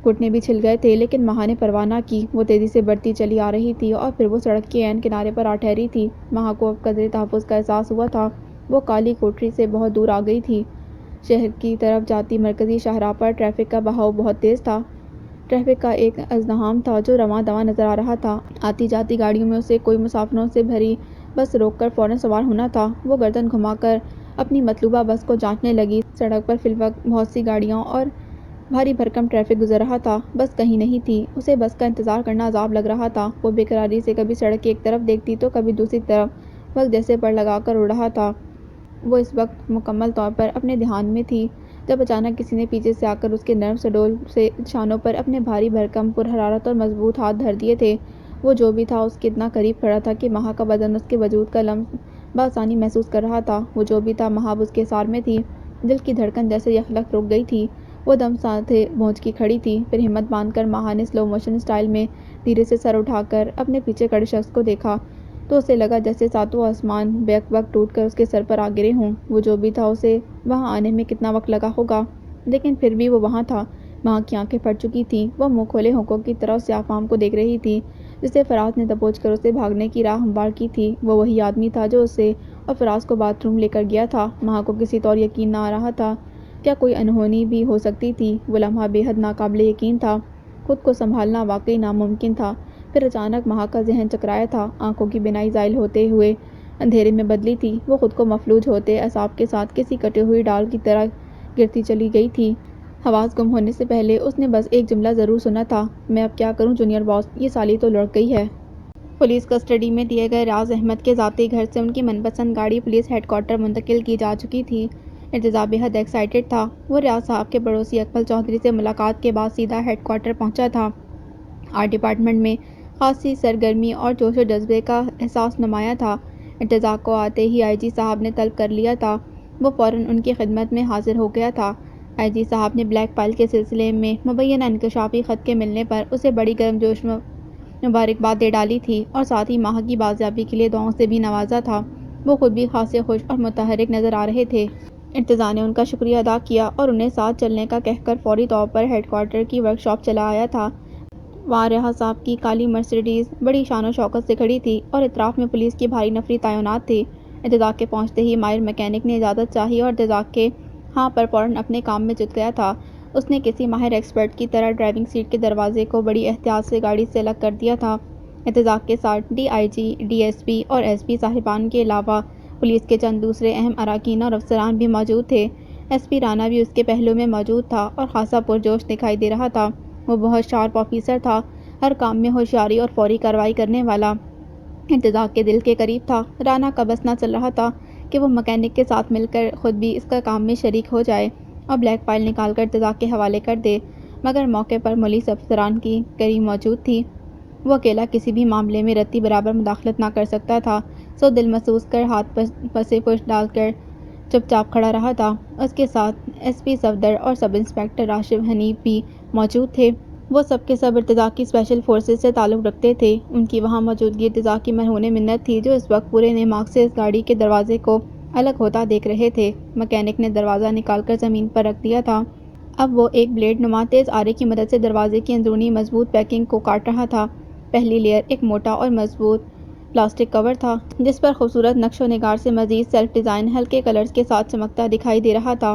گھٹنے بھی چھل گئے تھے، لیکن مہا نے پرواہ نہ کی۔ وہ تیزی سے بڑھتی چلی آ رہی تھی اور پھر وہ سڑک کے عین کنارے پر آ ٹھہری تھی۔ مہا کو اب قدرے تحفظ کا احساس ہوا تھا۔ وہ کالی کوٹری سے بہت دور آ گئی تھی۔ شہر کی طرف جاتی مرکزی شاہراہ پر ٹریفک کا بہاؤ بہت تیز تھا۔ ٹریفک کا ایک ازدحام تھا جو رواں دواں نظر آ رہا تھا۔ آتی جاتی گاڑیوں میں اسے کوئی مسافروں سے بھری بس روک کر فوراً سوار ہونا تھا۔ وہ گردن گھما کر اپنی مطلوبہ بس کو جانچنے لگی۔ سڑک پر فی الوقت بہت سی گاڑیاں اور بھاری بھرکم ٹریفک گزر رہا تھا۔ بس کہیں نہیں تھی۔ اسے بس کا انتظار کرنا عذاب لگ رہا تھا۔ وہ بے قراری سے کبھی سڑک کی ایک طرف دیکھتی تو کبھی دوسری طرف۔ وقت جیسے پڑ لگا کر اڑ رہا تھا۔ وہ اس وقت مکمل طور پر اپنے دھیان میں تھی، جب اچانک کسی نے پیچھے سے آ کر اس کے نرم سڈول سے شانوں پر اپنے بھاری بھرکم پرحرارت اور مضبوط ہاتھ دھر دیے تھے۔ وہ جو بھی تھا اس کے اتنا قریب کھڑا تھا کہ مہا کا بدن اس کے وجود کا لمس بآسانی محسوس کر رہا تھا۔ وہ جو بھی تھا مہا اب اس کے احاطے میں تھی۔ دل کی دھڑکن جیسے یکلخت رک گئی تھی۔ وہ دم سانتے بھونچکی کھڑی تھی۔ پھر ہمت باندھ کر مہا نے سلو موشن سٹائل میں دھیرے سے سر اٹھا کر اپنے پیچھے کھڑے شخص کو دیکھا تو اسے لگا جیسے ساتوں آسمان بیک بک ٹوٹ کر اس کے سر پر آ گرے ہوں۔ وہ جو بھی تھا اسے وہاں آنے میں کتنا وقت لگا ہوگا، لیکن پھر بھی وہ وہاں تھا۔ مہا کی آنکھیں پھٹ چکی تھیں۔ وہ منہ کھولے ہونکوں کی طرح اس سیاہ فام کو دیکھ رہی تھی جسے فراز نے دبوچ کر اسے بھاگنے کی راہ ہموار کی تھی۔ وہ وہی آدمی تھا جو اسے اور فراز کو باتھ روم لے کر گیا تھا۔ مہا کو کسی طور یقین نہ آ رہا تھا۔ کیا کوئی انہونی بھی ہو سکتی تھی؟ وہ لمحہ بے حد ناقابل یقین تھا۔ خود کو سنبھالنا واقعی ناممکن تھا۔ پھر اچانک مہا کا ذہن چکرایا تھا۔ آنکھوں کی بینائی زائل ہوتے ہوئے اندھیرے میں بدلی تھی۔ وہ خود کو مفلوج ہوتے اعصاب کے ساتھ کسی کٹی ہوئی ڈال کی طرح گرتی چلی گئی تھی۔ حواس گم ہونے سے پہلے اس نے بس ایک جملہ ضرور سنا تھا، میں اب کیا کروں جونیئر باس، یہ سالی تو لڑک گئی ہے۔ پولیس کسٹڈی میں دیے گئے ریاض احمد کے ذاتی گھر سے ان کی من پسند گاڑی پولیس ہیڈ کوارٹر منتقل کی جا چکی تھی۔ ارتضیٰ بے حد ایکسائٹڈ تھا۔ وہ ریاض صاحب کے پڑوسی اکمل چودھری سے ملاقات کے بعد سیدھا ہیڈ کوارٹر پہنچا تھا۔ آرٹ ڈپارٹمنٹ میں خاصی سرگرمی اور جوش و جذبے کا احساس نمایاں تھا۔ ارتضیٰ کو آتے ہی آئی جی صاحب نے طلب کر لیا تھا۔ وہ فوراً ان کی خدمت میں حاضر ہو گیا تھا۔ آئی جی صاحب نے بلیک فائل کے سلسلے میں مبینہ انکشافی خط کے ملنے پر اسے بڑی گرم جوش مبارکباد دے ڈالی تھی اور ساتھ ہی مہا کی بازیابی کے لیے دعاؤں سے بھی نوازا تھا۔ وہ خود بھی خاصے خوش اور متحرک نظر آ رہے تھے۔ ارتضیٰ نے ان کا شکریہ ادا کیا اور انہیں ساتھ چلنے کا کہہ کر فوری طور پر ہیڈ کوارٹر کی ورک شاپ چلا آیا تھا۔ وہاں ریاض صاحب کی کالی مرسیڈیز بڑی شان و شوکت سے کھڑی تھی اور اطراف میں پولیس کی بھاری نفری تعینات تھی۔ ارتضیٰ کے پہنچتے ہی ماہر میکینک نے اجازت چاہی اور ارتضیٰ کے ہاں پر فوراً اپنے کام میں جت گیا تھا۔ اس نے کسی ماہر ایکسپرٹ کی طرح ڈرائیونگ سیٹ کے دروازے کو بڑی احتیاط سے گاڑی سے الگ کر دیا تھا۔ ارتضیٰ کے ساتھ D I G, D S P اور ایس پی صاحبان کے علاوہ پولیس کے چند دوسرے اہم اراکین اور افسران بھی موجود تھے۔ ایس پی رانا بھی اس کے پہلو میں موجود تھا اور خاصا پرجوش دکھائی دے رہا تھا۔ وہ بہت شارپ آفیسر تھا، ہر کام میں ہوشیاری اور فوری کارروائی کرنے والا۔ ارتضیٰ کے دل کے قریب تھا۔ رانا کا بس نہ چل رہا تھا کہ وہ مکینک کے ساتھ مل کر خود بھی اس کا کام میں شریک ہو جائے اور بلیک فائل نکال کر ارتضیٰ کے حوالے کر دے، مگر موقع پر ملیس افسران کی کڑی موجود تھی۔ وہ اکیلا کسی بھی معاملے میں رتی برابر مداخلت نہ کر سکتا تھا، سو دل محسوس کر ہاتھ پسے پشت ڈال کر چپ چاپ کھڑا رہا تھا۔ اس کے ساتھ ایس پی صفدر اور سب انسپکٹر راشد حنیف بھی موجود تھے۔ وہ سب کے سب ارتضیٰ کی اسپیشل فورسز سے تعلق رکھتے تھے۔ ان کی وہاں موجودگی ارتضیٰ کی مرہون منت تھی جو اس وقت پورے نماق سے اس گاڑی کے دروازے کو الگ ہوتا دیکھ رہے تھے۔ مکینک نے دروازہ نکال کر زمین پر رکھ دیا تھا۔ اب وہ ایک بلیڈ نما تیز آرے کی مدد سے دروازے کی اندرونی مضبوط پیکنگ کو کاٹ رہا تھا۔ پہلی لیئر ایک موٹا اور مضبوط پلاسٹک کور تھا جس پر خوبصورت نقش و نگار سے مزید سیلف ڈیزائن ہلکے کلرز کے ساتھ چمکتا دکھائی دے رہا تھا۔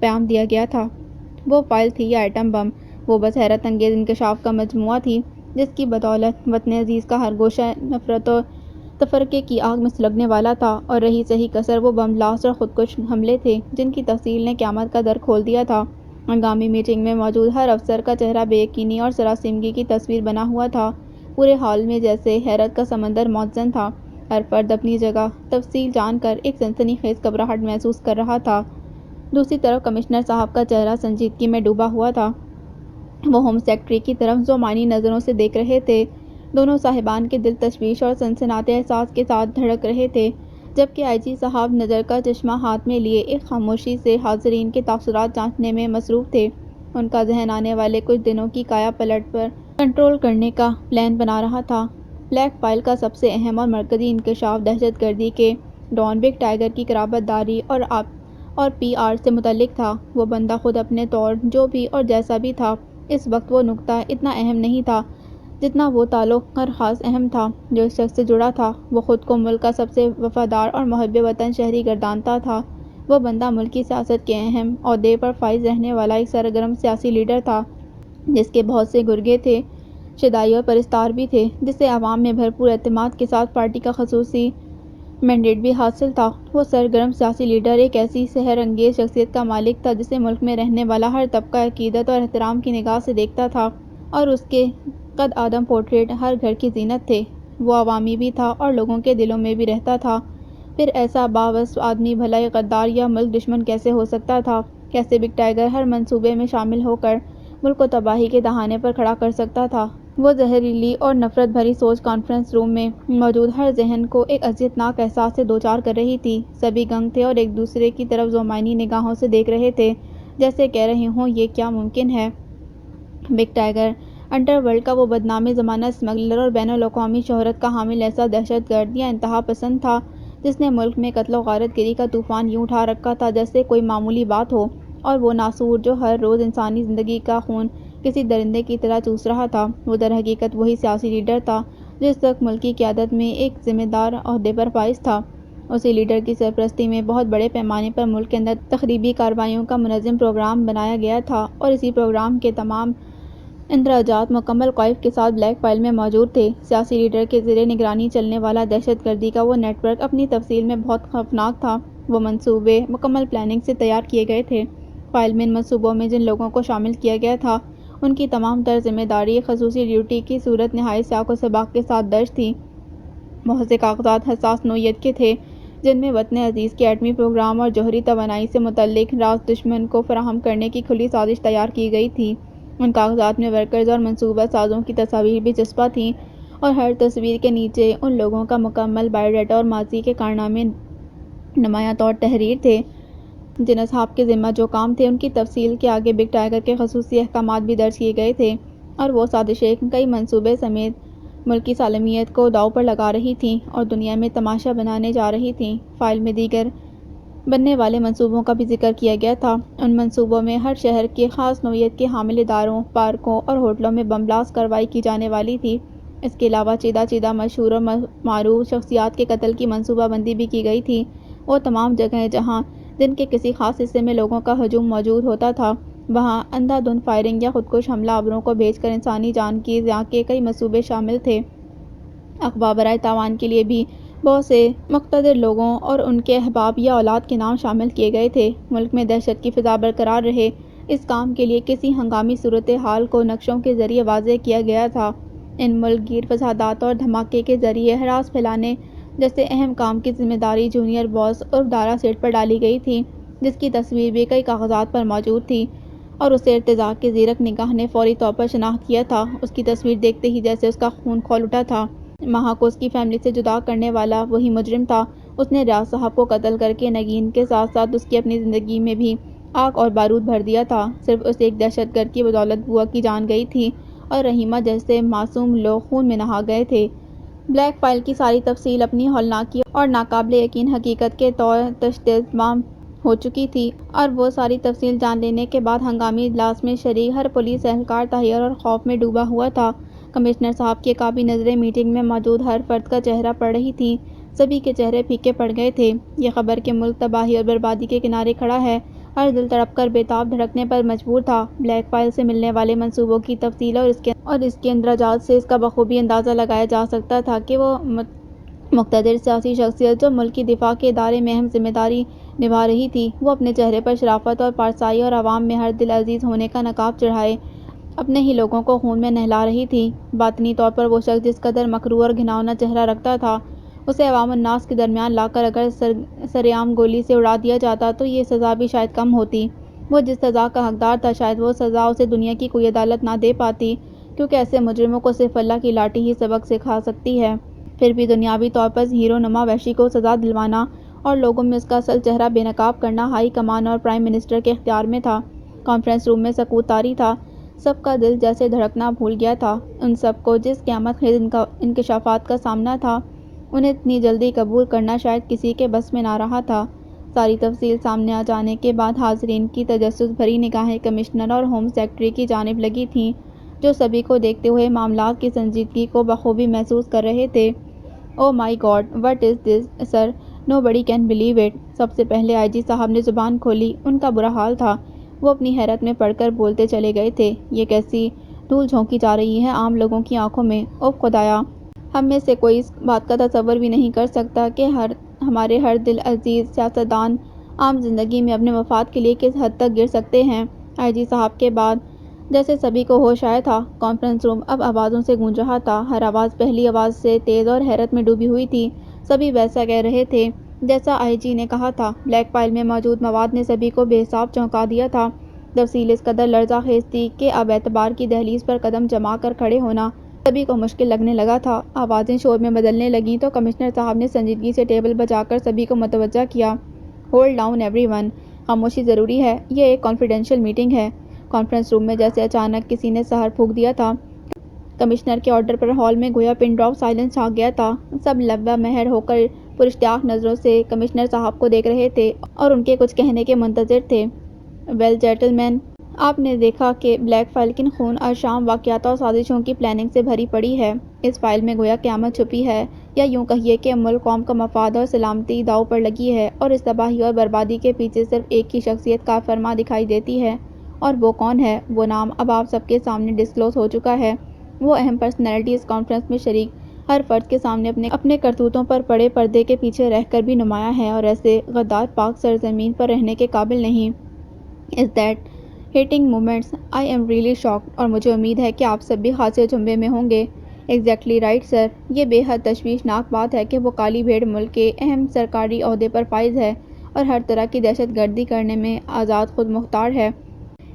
پیام دیا گیا تھا۔ وہ فائل تھی یا ایٹم بم، وہ بس حیرت انگیز انکشاف کا مجموعہ تھی جس کی بدولت وطن عزیز کا ہر گوشہ نفرت و تفرقے کی آگ میں سلگنے والا تھا، اور رہی صحیح کسر وہ بم بلاسٹ اور خودکش حملے تھے جن کی تفصیل نے قیامت کا در کھول دیا تھا۔ ہنگامی میٹنگ میں موجود ہر افسر کا چہرہ بے یقینی اور سراسیمگی کی تصویر بنا ہوا تھا۔ پورے ہال میں جیسے حیرت کا سمندر موزن تھا، ہر فرد اپنی جگہ تفصیل جان کر ایک سنسنی خیز گھبراہٹ محسوس کر رہا تھا۔ دوسری طرف کمشنر صاحب کا چہرہ سنجیدگی میں ڈوبا ہوا تھا۔ وہ ہوم سیکرٹری کی طرف ذومعنی نظروں سے دیکھ رہے تھے۔ دونوں صاحبان کے دل تشویش اور سنسناتے احساس کے ساتھ دھڑک رہے تھے، جبکہ آئی جی صاحب نظر کا چشمہ ہاتھ میں لیے ایک خاموشی سے حاضرین کے تاثرات جانچنے میں مصروف تھے۔ ان کا ذہن آنے والے کچھ دنوں کی کایا پلٹ پر کنٹرول کرنے کا پلان بنا رہا تھا۔ بلیک فائل کا سب سے اہم اور مرکزی انکشاف دہشت گردی کے ڈان بگ ٹائیگر کی قرابت داری اور پی آر سے متعلق تھا۔ وہ بندہ خود اپنے طور جو بھی اور جیسا بھی تھا، اس وقت وہ نکتہ اتنا اہم نہیں تھا جتنا وہ تعلق ہر خاص اہم تھا جو اس شخص سے جڑا تھا۔ وہ خود کو ملک کا سب سے وفادار اور محب وطن شہری گردانتا تھا۔ وہ بندہ ملکی سیاست کے اہم عہدے پر فائز رہنے والا ایک سرگرم سیاسی لیڈر تھا جس کے بہت سے گرگے تھے، شدائی اور پرستار بھی تھے، جسے عوام میں بھرپور اعتماد کے ساتھ پارٹی کا خصوصی مینڈیٹ بھی حاصل تھا۔ وہ سرگرم سیاسی لیڈر ایک ایسی سحر انگیز شخصیت کا مالک تھا جسے ملک میں رہنے والا ہر طبقہ عقیدت اور احترام کی نگاہ سے دیکھتا تھا، اور اس کے قد آدم پورٹریٹ ہر گھر کی زینت تھے۔ وہ عوامی بھی تھا اور لوگوں کے دلوں میں بھی رہتا تھا۔ پھر ایسا باوصف آدمی بھلا ایک غدار یا ملک دشمن کیسے ہو سکتا تھا؟ کیسے بگ ٹائیگر ہر منصوبے میں شامل ہو کر ملک کو تباہی کے دہانے پر کھڑا کر سکتا تھا؟ وہ زہریلی اور نفرت بھری سوچ کانفرنس روم میں موجود ہر ذہن کو ایک اذیت ناک احساس سے دوچار کر رہی تھی۔ سبھی گنگ تھے اور ایک دوسرے کی طرف ذومعنی نگاہوں سے دیکھ رہے تھے، جیسے کہہ رہے ہوں یہ کیا ممکن ہے؟ بگ ٹائیگر انڈر ورلڈ کا وہ بدنام زمانہ اسمگلر اور بین الاقوامی شہرت کا حامل ایسا دہشت گرد یا انتہا پسند تھا جس نے ملک میں قتل و غارت گری کا طوفان یوں اٹھا رکھا تھا جیسے کوئی معمولی بات ہو، اور وہ ناسور جو ہر روز انسانی زندگی کا خون کسی درندے کی طرح چوس رہا تھا، وہ در حقیقت وہی سیاسی لیڈر تھا جو اس وقت ملکی قیادت میں ایک ذمہ دار عہدے پر فائز تھا۔ اسی لیڈر کی سرپرستی میں بہت بڑے پیمانے پر ملک کے اندر تخریبی کارروائیوں کا منظم پروگرام بنایا گیا تھا، اور اسی پروگرام کے تمام اندراجات مکمل قوائف کے ساتھ بلیک فائل میں موجود تھے۔ سیاسی لیڈر کے زیر نگرانی چلنے والا دہشت گردی کا وہ نیٹ ورک اپنی تفصیل میں بہت خوفناک تھا۔ وہ منصوبے مکمل پلاننگ سے تیار کیے گئے تھے۔ فائل میں ان منصوبوں میں جن لوگوں کو شامل کیا گیا تھا ان کی تمام تر ذمہ داری ایک خصوصی ڈیوٹی کی صورت نہایت سیاق و سباق کے ساتھ درج تھی۔ بہت سے کاغذات حساس نوعیت کے تھے جن میں وطن عزیز کے ایٹمی پروگرام اور جوہری توانائی سے متعلق راز دشمن کو فراہم کرنے کی کھلی سازش تیار کی گئی تھی۔ ان کاغذات میں ورکرز اور منصوبہ سازوں کی تصاویر بھی چسپاں تھیں، اور ہر تصویر کے نیچے ان لوگوں کا مکمل بائیو ڈیٹا اور ماضی کے کارنامے نمایاں طور تحریر تھے۔ جن اصحاب کے ذمہ جو کام تھے ان کی تفصیل کے آگے بگ ٹائیگر کے خصوصی احکامات بھی درج کیے گئے تھے، اور وہ سازشیں کئی منصوبے سمیت ملکی سالمیت کو داؤ پر لگا رہی تھیں اور دنیا میں تماشا بنانے جا رہی تھیں۔ فائل میں دیگر بننے والے منصوبوں کا بھی ذکر کیا گیا تھا۔ ان منصوبوں میں ہر شہر کے خاص نوعیت کے حامل اداروں، پارکوں اور ہوٹلوں میں بم بلاسٹ کارروائی کی جانے والی تھی۔ اس کے علاوہ چیدہ مشہور اور معروف شخصیات کے قتل کی منصوبہ بندی بھی کی گئی تھی۔ وہ تمام جگہیں جہاں دن کے کسی خاص حصے میں لوگوں کا ہجوم موجود ہوتا تھا، وہاں اندھا دھند فائرنگ یا خودکش حملہ آوروں کو بھیج کر انسانی جان کی اضاعہ کے کئی منصوبے شامل تھے۔ اغوا برائے تاوان کے لیے بھی بہت سے مقتدر لوگوں اور ان کے احباب یا اولاد کے نام شامل کیے گئے تھے۔ ملک میں دہشت کی فضا برقرار رہے، اس کام کے لیے کسی ہنگامی صورتحال کو نقشوں کے ذریعے واضح کیا گیا تھا۔ ان ملک گیر فسادات اور دھماکے کے ذریعے ہراس پھیلانے جیسے اہم کام کی ذمہ داری جونیئر باس عرف دارا سیٹھ پر ڈالی گئی تھی، جس کی تصویر بھی کئی کاغذات پر موجود تھی، اور اسے ارتزاق کی زیرک نگاہ نے فوری طور پر شناخت کیا تھا۔ اس کی تصویر دیکھتے ہی جیسے اس کا خون کھول اٹھا تھا۔ مہا کو اس کی فیملی سے جدا کرنے والا وہی مجرم تھا۔ اس نے ریاض صاحب کو قتل کر کے نگین کے ساتھ ساتھ اس کی اپنی زندگی میں بھی آگ اور بارود بھر دیا تھا۔ صرف اس ایک دہشت گرد کی بدولت بوا کی جان گئی تھی اور رحیمہ جیسے معصوم لوگ خون میں نہا گئے تھے۔ بلیک فائل کی ساری تفصیل اپنی ہولناکی اور ناقابل یقین حقیقت کے طور تشدام ہو چکی تھی، اور وہ ساری تفصیل جان لینے کے بعد ہنگامی اجلاس میں شریک ہر پولیس اہلکار تحیر اور خوف میں ڈوبا ہوا تھا۔ کمشنر صاحب کی کابی نظریں میٹنگ میں موجود ہر فرد کا چہرہ پڑھ رہی تھیں۔ سبھی کے چہرے پھیکے پڑ گئے تھے۔ یہ خبر کہ ملک تباہی اور بربادی کے کنارے کھڑا ہے ہر دل تڑپ کر بےتاب دھڑکنے پر مجبور تھا۔ بلیک فائل سے ملنے والے منصوبوں کی تفصیل اور اس کے اندراجات سے اس کا بخوبی اندازہ لگایا جا سکتا تھا کہ وہ مقتدر سیاسی شخصیت جو ملک کی دفاع کے ادارے میں اہم ذمہ داری نبھا رہی تھی، وہ اپنے چہرے پر شرافت اور پارسائی اور عوام میں ہر دل عزیز ہونے کا نقاب چڑھائے اپنے ہی لوگوں کو خون میں نہلا رہی تھی۔ باطنی طور پر وہ شخص جس قدر مکروہ اور گھناؤنا چہرہ رکھتا تھا، اسے عوام الناس کے درمیان لا کر اگر سرعام گولی سے اڑا دیا جاتا تو یہ سزا بھی شاید کم ہوتی۔ وہ جس سزا کا حقدار تھا، شاید وہ سزا اسے دنیا کی کوئی عدالت نہ دے پاتی، کیونکہ ایسے مجرموں کو صرف اللہ کی لاٹھی ہی سبق سکھا سکتی ہے۔ پھر بھی دنیاوی طور پر ہیرو نما وحشی کو سزا دلوانا اور لوگوں میں اس کا اصل چہرہ بے نقاب کرنا ہائی کمان اور پرائم منسٹر کے اختیار میں تھا۔ کانفرنس روم میں سکوت طاری تھا۔ سب کا دل جیسے دھڑکنا بھول گیا تھا۔ ان سب کو جس قیامت خیز انکشافات کا سامنا تھا، انہیں اتنی جلدی قبول کرنا شاید کسی کے بس میں نہ رہا تھا۔ ساری تفصیل سامنے آ جانے کے بعد حاضرین کی تجسس بھری نگاہیں کمشنر اور ہوم سیکرٹری کی جانب لگی تھیں، جو سبھی کو دیکھتے ہوئے معاملات کی سنجیدگی کو بخوبی محسوس کر رہے تھے۔ "Oh my God, what is this sir, nobody can believe it". سب سے پہلے آئی جی صاحب نے زبان کھولی۔ ان کا برا حال تھا۔ وہ اپنی حیرت میں پڑ کر بولتے چلے گئے تھے، "یہ کیسی دھول جھونکی جا رہی ہے عام لوگوں کی آنکھوں میں! اوہ خدایا! ہم میں سے کوئی اس بات کا تصور بھی نہیں کر سکتا کہ ہمارے ہر دل عزیز سیاستدان عام زندگی میں اپنے مفاد کے لیے کس حد تک گر سکتے ہیں"۔ آئی جی صاحب کے بعد جیسے سبھی کو ہوش آیا تھا۔ کانفرنس روم اب آوازوں سے گونج رہا تھا۔ ہر آواز پہلی آواز سے تیز اور حیرت میں ڈوبی ہوئی تھی۔ سبھی ویسا کہہ رہے تھے جیسا آئی جی نے کہا تھا۔ بلیک فائل میں موجود مواد نے سبھی کو بے حساب چونکا دیا تھا۔ تفصیل اس قدر لرزہ خیز تھی کہ اب اعتبار کی دہلیز پر قدم جما کر کھڑے ہونا سبھی کو مشکل لگنے لگا تھا۔ آوازیں شور میں بدلنے لگیں تو کمشنر صاحب نے سنجیدگی سے ٹیبل بجا کر سبھی کو متوجہ کیا۔ "ہولڈ ڈاؤن ایوری ون، خاموشی ضروری ہے، یہ ایک کانفیڈینشیل میٹنگ ہے"۔ کانفرنس روم میں جیسے اچانک کسی نے سحر پھونک دیا تھا۔ کمشنر کے آرڈر پر ہال میں گویا پن ڈراپ سائلنس چھا گیا تھا۔ سب لبہ مہر ہو کر پراشتیاق نظروں سے کمشنر صاحب کو دیکھ رہے تھے اور ان کے کچھ کہنے کے منتظر تھے۔ "ویل جینٹل مین، آپ نے دیکھا کہ بلیک فائل کن خون آشام واقعات اور سازشوں کی پلاننگ سے بھری پڑی ہے۔ اس فائل میں گویا قیامت چھپی ہے، یا یوں کہیے کہ ملک قوم کا مفاد اور سلامتی داؤ پر لگی ہے، اور اس تباہی اور بربادی کے پیچھے صرف ایک ہی شخصیت کار فرما دکھائی دیتی ہے۔ اور وہ کون ہے؟ وہ نام اب آپ سب کے سامنے ڈسکلوز ہو چکا ہے۔ وہ اہم پرسنالٹی اس کانفرنس میں شریک ہر فرد کے سامنے اپنے کرتوتوں پر پڑے پردے کے پیچھے رہ کر بھی نمایاں ہے، اور ایسے غدار پاک سرزمین پر رہنے کے قابل نہیں۔ Is that hating moments, I am really shocked, اور مجھے امید ہے کہ آپ سب بھی خاصے جھنبے میں ہوں گے۔ ایگزیکٹلی رائٹ سر، یہ بے حد تشویشناک بات ہے کہ وہ کالی بھیڑ ملک کے اہم سرکاری عہدے پر فائز ہے اور ہر طرح کی دہشت گردی کرنے میں آزاد خود مختار ہے۔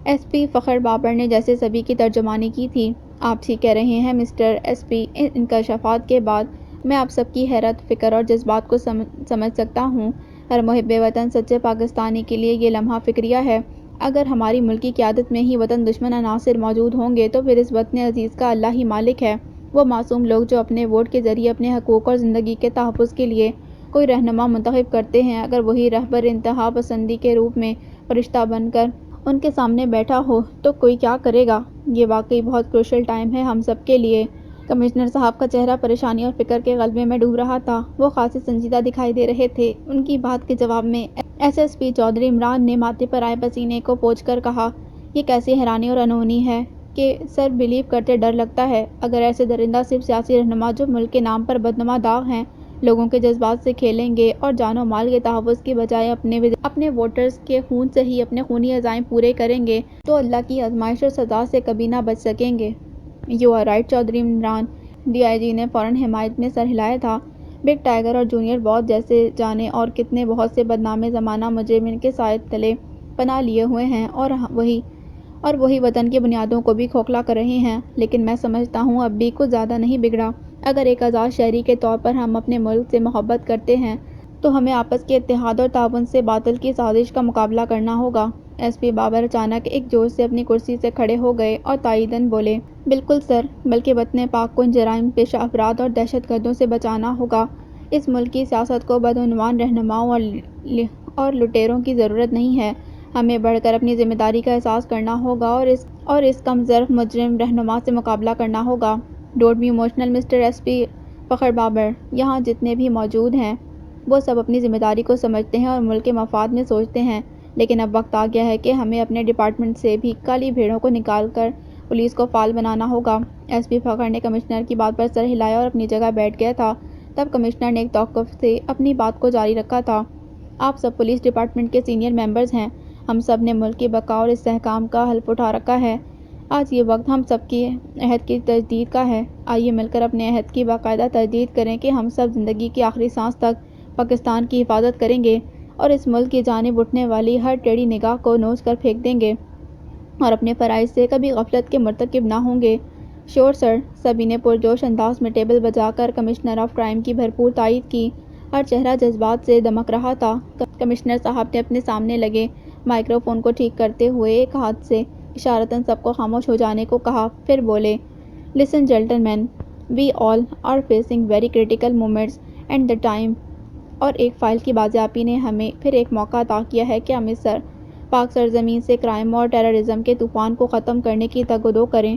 ایس پی فخر بابر نے جیسے سبھی کی ترجمانی کی تھی۔ "آپ ٹھیک کہہ رہے ہیں مسٹر ایس پی، ان انکشافات کے بعد میں آپ سب کی حیرت، فکر اور جذبات کو سمجھ سکتا ہوں۔ ہر محب وطن سچے پاکستانی کے لیے یہ لمحہ فکریہ ہے۔ اگر ہماری ملکی قیادت میں ہی وطن دشمن عناصر موجود ہوں گے تو پھر اس وطن عزیز کا اللہ ہی مالک ہے۔ وہ معصوم لوگ جو اپنے ووٹ کے ذریعے اپنے حقوق اور زندگی کے تحفظ کے لیے کوئی رہنما منتخب کرتے ہیں، اگر وہی رہبر انتہا پسندی کے روپ میں فرشتہ بن کر ان کے سامنے بیٹھا ہو تو کوئی کیا کرے گا؟ یہ واقعی بہت کروشل ٹائم ہے ہم سب کے لیے"۔ کمشنر صاحب کا چہرہ پریشانی اور فکر کے غلبے میں ڈوب رہا تھا۔ وہ خاصے سنجیدہ دکھائی دے رہے تھے۔ ان کی بات کے جواب میں ایس پی چودھری عمران نے ماتھے پر آئے پسینے کو پوچھ کر کہا، "یہ کیسی حیرانی اور انہونی ہے کہ سر بلیو کرتے ڈر لگتا ہے، اگر ایسے درندہ صرف سیاسی رہنما جو ملک کے نام پر بدنما داغ ہیں، لوگوں کے جذبات سے کھیلیں گے اور جان و مال کے تحفظ کی بجائے اپنے ووٹرز کے خون سے ہی اپنے خونی عزائم پورے کریں گے تو اللہ کی آزمائش اور سزا سے کبھی نہ بچ سکیں گے"۔ "You are right Chaudhry Imran". D I G نے فوراً حمایت میں سر ہلایا تھا۔ "بگ ٹائیگر اور جونیئر بوس جیسے جانے اور کتنے بہت سے بدنام زمانہ مجرم ان کے سائے تلے پناہ لیے ہوئے ہیں اور وہی وطن کی بنیادوں کو بھی کھوکھلا کر رہے ہیں، لیکن میں سمجھتا ہوں اب بھی کچھ زیادہ نہیں بگڑا۔ اگر ایک آزاد شہری کے طور پر ہم اپنے ملک سے محبت کرتے ہیں تو ہمیں آپس کے اتحاد اور تعاون سے باطل کی سازش کا مقابلہ کرنا ہوگا"۔ ایس پی بابر اچانک ایک جوش سے اپنی کرسی سے کھڑے ہو گئے اور تائیداً بولے، "بالکل سر، بلکہ وطن پاک کو ان جرائم پیشہ افراد اور دہشت گردوں سے بچانا ہوگا۔ اس ملک کی سیاست کو بدعنوان رہنماؤں اور لٹیروں کی ضرورت نہیں ہے۔ ہمیں بڑھ کر اپنی ذمہ داری کا احساس کرنا ہوگا اور اس کم ظرف مجرم رہنما سے مقابلہ کرنا ہوگا"۔ "Don't be emotional mister S P Fakhar Babar, یہاں جتنے بھی موجود ہیں وہ سب اپنی ذمہ داری کو سمجھتے ہیں اور ملک کے مفاد میں سوچتے ہیں۔ لیکن اب وقت آ گیا ہے کہ ہمیں اپنے ڈپارٹمنٹ سے بھی کالی بھیڑوں کو نکال کر پولیس کو فعال بنانا ہوگا۔ ایس پی فخر نے کمشنر کی بات پر سر ہلایا اور اپنی جگہ بیٹھ گیا تھا۔ تب کمشنر نے ایک توقف سے اپنی بات کو جاری رکھا تھا۔ آپ سب پولیس ڈپارٹمنٹ کے سینئر ممبرز ہیں۔ ہم سب نے ملک کی بقا اور استحکام کا حلف اٹھا رکھا ہے۔ آج یہ وقت ہم سب کی عہد کی تجدید کا ہے۔ آئیے مل کر اپنے عہد کی باقاعدہ تجدید کریں کہ ہم سب زندگی کی آخری سانس تک پاکستان کی حفاظت کریں گے اور اس ملک کی جانب اٹھنے والی ہر ٹیڑھی نگاہ کو نوچ کر پھینک دیں گے اور اپنے فرائض سے کبھی غفلت کے مرتکب نہ ہوں گے۔ شور سر، سبھی نے پرجوش انداز میں ٹیبل بجا کر کمشنر آف کرائم کی بھرپور تائید کی۔ ہر چہرہ جذبات سے دمک رہا تھا۔ کمشنر صاحب نے اپنے سامنے لگے مائکرو فون کو ٹھیک کرتے ہوئے ایک ہاتھ سے اشارتاً سب کو خاموش ہو جانے کو کہا، پھر بولے، listen gentlemen, we all are facing very critical moments and the time اور ایک فائل کی بازیابی نے ہمیں پھر ایک موقع عطا کیا ہے کہ ہم اس پاک سرزمین سے کرائم اور ٹیررزم کے طوفان کو ختم کرنے کی تگ و دو کریں۔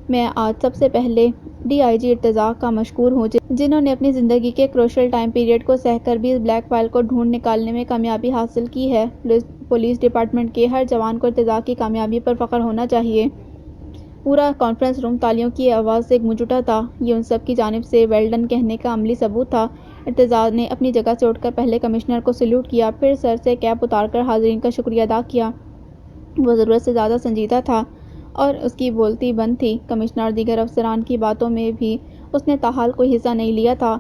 میں آج سب سے پہلے ڈی آئی جی ارتضیٰ کا مشکور ہوں جنہوں نے اپنی زندگی کے کروشل ٹائم پیریڈ کو سہ کر بھی اس بلیک فائل کو ڈھونڈ نکالنے میں کامیابی حاصل کی ہے۔ پولیس ڈپارٹمنٹ کے ہر جوان کو ارتضیٰ کی کامیابی پر فخر ہونا چاہیے۔ پورا کانفرنس روم تالیوں کی آواز سے گونج اٹھا تھا۔ یہ ان سب کی جانب سے ویل ڈن کہنے کا عملی ثبوت تھا۔ ارتضیٰ نے اپنی جگہ سے اٹھ کر پہلے کمشنر کو سلیوٹ کیا، پھر سر سے کیپ اتار کر حاضرین کا شکریہ ادا کیا۔ وہ ضرورت سے زیادہ سنجیدہ تھا اور اس کی بولتی بند تھی۔ کمشنر اور دیگر افسران کی باتوں میں بھی اس نے تاحال کوئی حصہ نہیں لیا تھا۔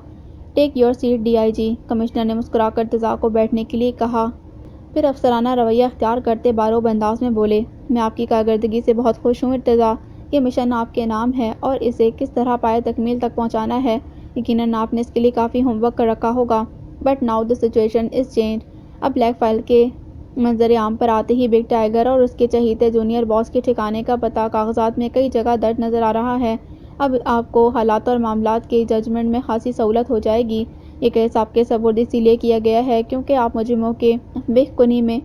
Take your seat D I G, commissioner نے مسکرا کر ارتضیٰ کو بیٹھنے کے لیے کہا، پھر افسرانہ رویہ اختیار کرتے باروب انداز میں بولے، میں آپ کی کارکردگی سے بہت خوش ہوں ارتضیٰ۔ یہ مشن آپ کے نام ہے اور اسے کس طرح پایۂ تکمیل تک پہنچانا ہے، یقیناً آپ نے اس کے لیے کافی ہوم ورک کر رکھا ہوگا۔ But now the situation is change. اب بلیک فائل کے منظر عام پر آتے ہی بگ ٹائیگر اور اس کے چہیتے جونیئر باس کے ٹھکانے کا پتہ کاغذات میں کئی جگہ درج نظر آ رہا ہے۔ اب آپ کو حالات اور معاملات کے ججمنٹ میں خاصی سہولت ہو جائے گی۔ یہ کیس آپ کے سپرد اسی لیے کیا گیا ہے کیونکہ آپ مجرموں کے بے کنی میں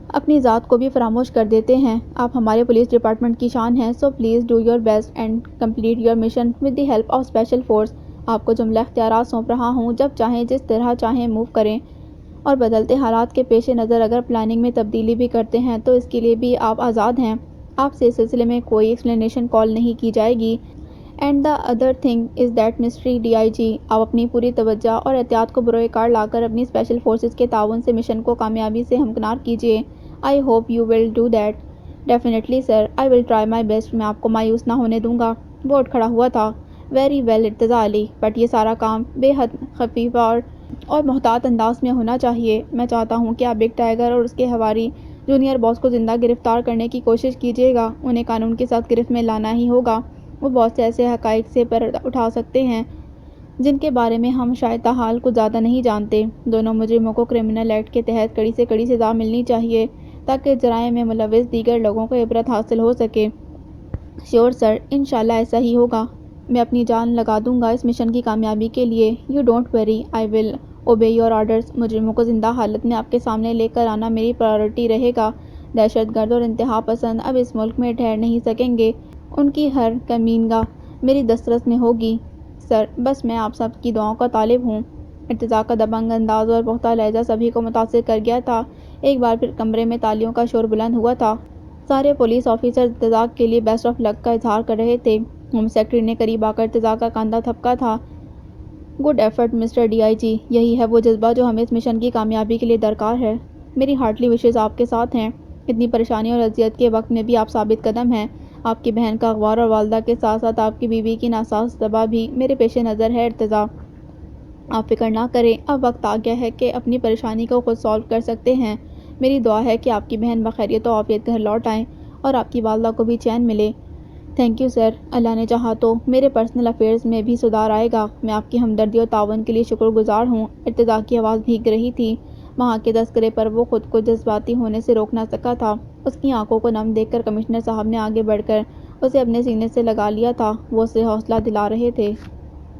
اپنی ذات کو بھی فراموش کر دیتے ہیں۔ آپ ہمارے پولیس ڈپارٹمنٹ کی شان ہیں، so please do your best and complete your mission with the help of special force. آپ کو جملہ اختیارات سونپ رہا ہوں، جب چاہیں جس طرح چاہیں موو کریں اور بدلتے حالات کے پیش نظر اگر پلاننگ میں تبدیلی بھی کرتے ہیں تو اس کے لیے بھی آپ آزاد ہیں۔ آپ سے اس سلسلے میں کوئی ایکسپلینیشن کال نہیں کی جائے گی۔ And the other thing is that mister D I G, آپ اپنی پوری توجہ اور احتیاط کو بروئے کار لا کر اپنی اسپیشل فورسز کے تعاون سے مشن کو کامیابی سے ہمکنار کیجیے۔ I hope you will do that. Definitely sir, I will try my best. میں آپ کو مایوس نہ ہونے دوں گا۔ وہ اٹھ کھڑا ہوا تھا۔ Very well Irtaza Ali, but یہ سارا کام بے حد خفیفہ اور محتاط انداز میں ہونا چاہیے۔ میں چاہتا ہوں کہ آپ بگ ٹائیگر اور اس کے حواری جونیئر باس کو زندہ گرفتار کرنے کی کوشش کیجیے گا۔ انہیں قانون کے ساتھ گرفت میں لانا ہی ہوگا۔ وہ بہت سے ایسے حقائق سے پر اٹھا سکتے ہیں جن کے بارے میں ہم شاید تاحال کچھ زیادہ نہیں جانتے۔ دونوں مجرموں کو کرمنل ایکٹ کے تحت کڑی سے کڑی سزا ملنی چاہیے تاکہ جرائم میں ملوث دیگر لوگوں کو عبرت حاصل ہو سکے۔ شیور سر، انشاءاللہ ایسا ہی ہوگا۔ میں اپنی جان لگا دوں گا اس مشن کی کامیابی کے لیے۔ You don't worry, I will obey your orders. مجرموں کو زندہ حالت میں آپ کے سامنے لے کر آنا میری پرائیورٹی رہے گا۔ دہشت گرد اور انتہا پسند اب اس ملک میں ٹھہر نہیں سکیں گے۔ ان کی ہر کمینگاہ میری دسترس میں ہوگی۔ سر، بس میں آپ سب کی دعاؤں کا طالب ہوں۔ ارتضیٰ کا دبنگ انداز اور پختہ لہجہ سبھی کو متاثر کر گیا تھا۔ ایک بار پھر کمرے میں تالیوں کا شور بلند ہوا تھا۔ سارے پولیس آفیسرز ارتضیٰ کے لیے بیسٹ آف لک کا اظہار کر رہے تھے۔ ہوم سیکرٹری نے قریب آ کر ارتضیٰ کا کاندھا تھپکا تھا۔ Good effort mister D I G, یہی ہے وہ جذبہ جو ہمیں اس مشن کی کامیابی کے لیے درکار ہے۔ میری ہارٹلی وشز آپ کے ساتھ ہیں۔ اتنی پریشانی اور اذیت کے وقت میں بھی آپ ثابت قدم ہیں۔ آپ کی بہن کا اغوا اور والدہ کے ساتھ ساتھ آپ کی بیوی کی ناساز ذبح بھی میرے پیش نظر ہے ارتضیٰ۔ آپ فکر نہ کریں، اب وقت آ گیا ہے کہ اپنی پریشانی کو خود سالو کر سکتے ہیں۔ میری دعا ہے کہ آپ کی بہن بخیریت و عافیت گھر لوٹ آئیں اور آپ کی والدہ کو بھی چین ملے۔ تھینک یو سر، اللہ نے چاہا تو میرے پرسنل افیئرز میں بھی سدھار آئے گا۔ میں آپ کی ہمدردی اور تعاون کے لیے شکر گزار ہوں۔ ارتضیٰ کی آواز بھیگ رہی تھی۔ وہاں کے تذکرے پر وہ خود کو جذباتی ہونے سے روک نہ سکا تھا۔ اس کی آنکھوں کو نم دیکھ کر کمشنر صاحب نے آگے بڑھ کر اسے اپنے سینے سے لگا لیا تھا۔ وہ اسے حوصلہ دلا رہے تھے۔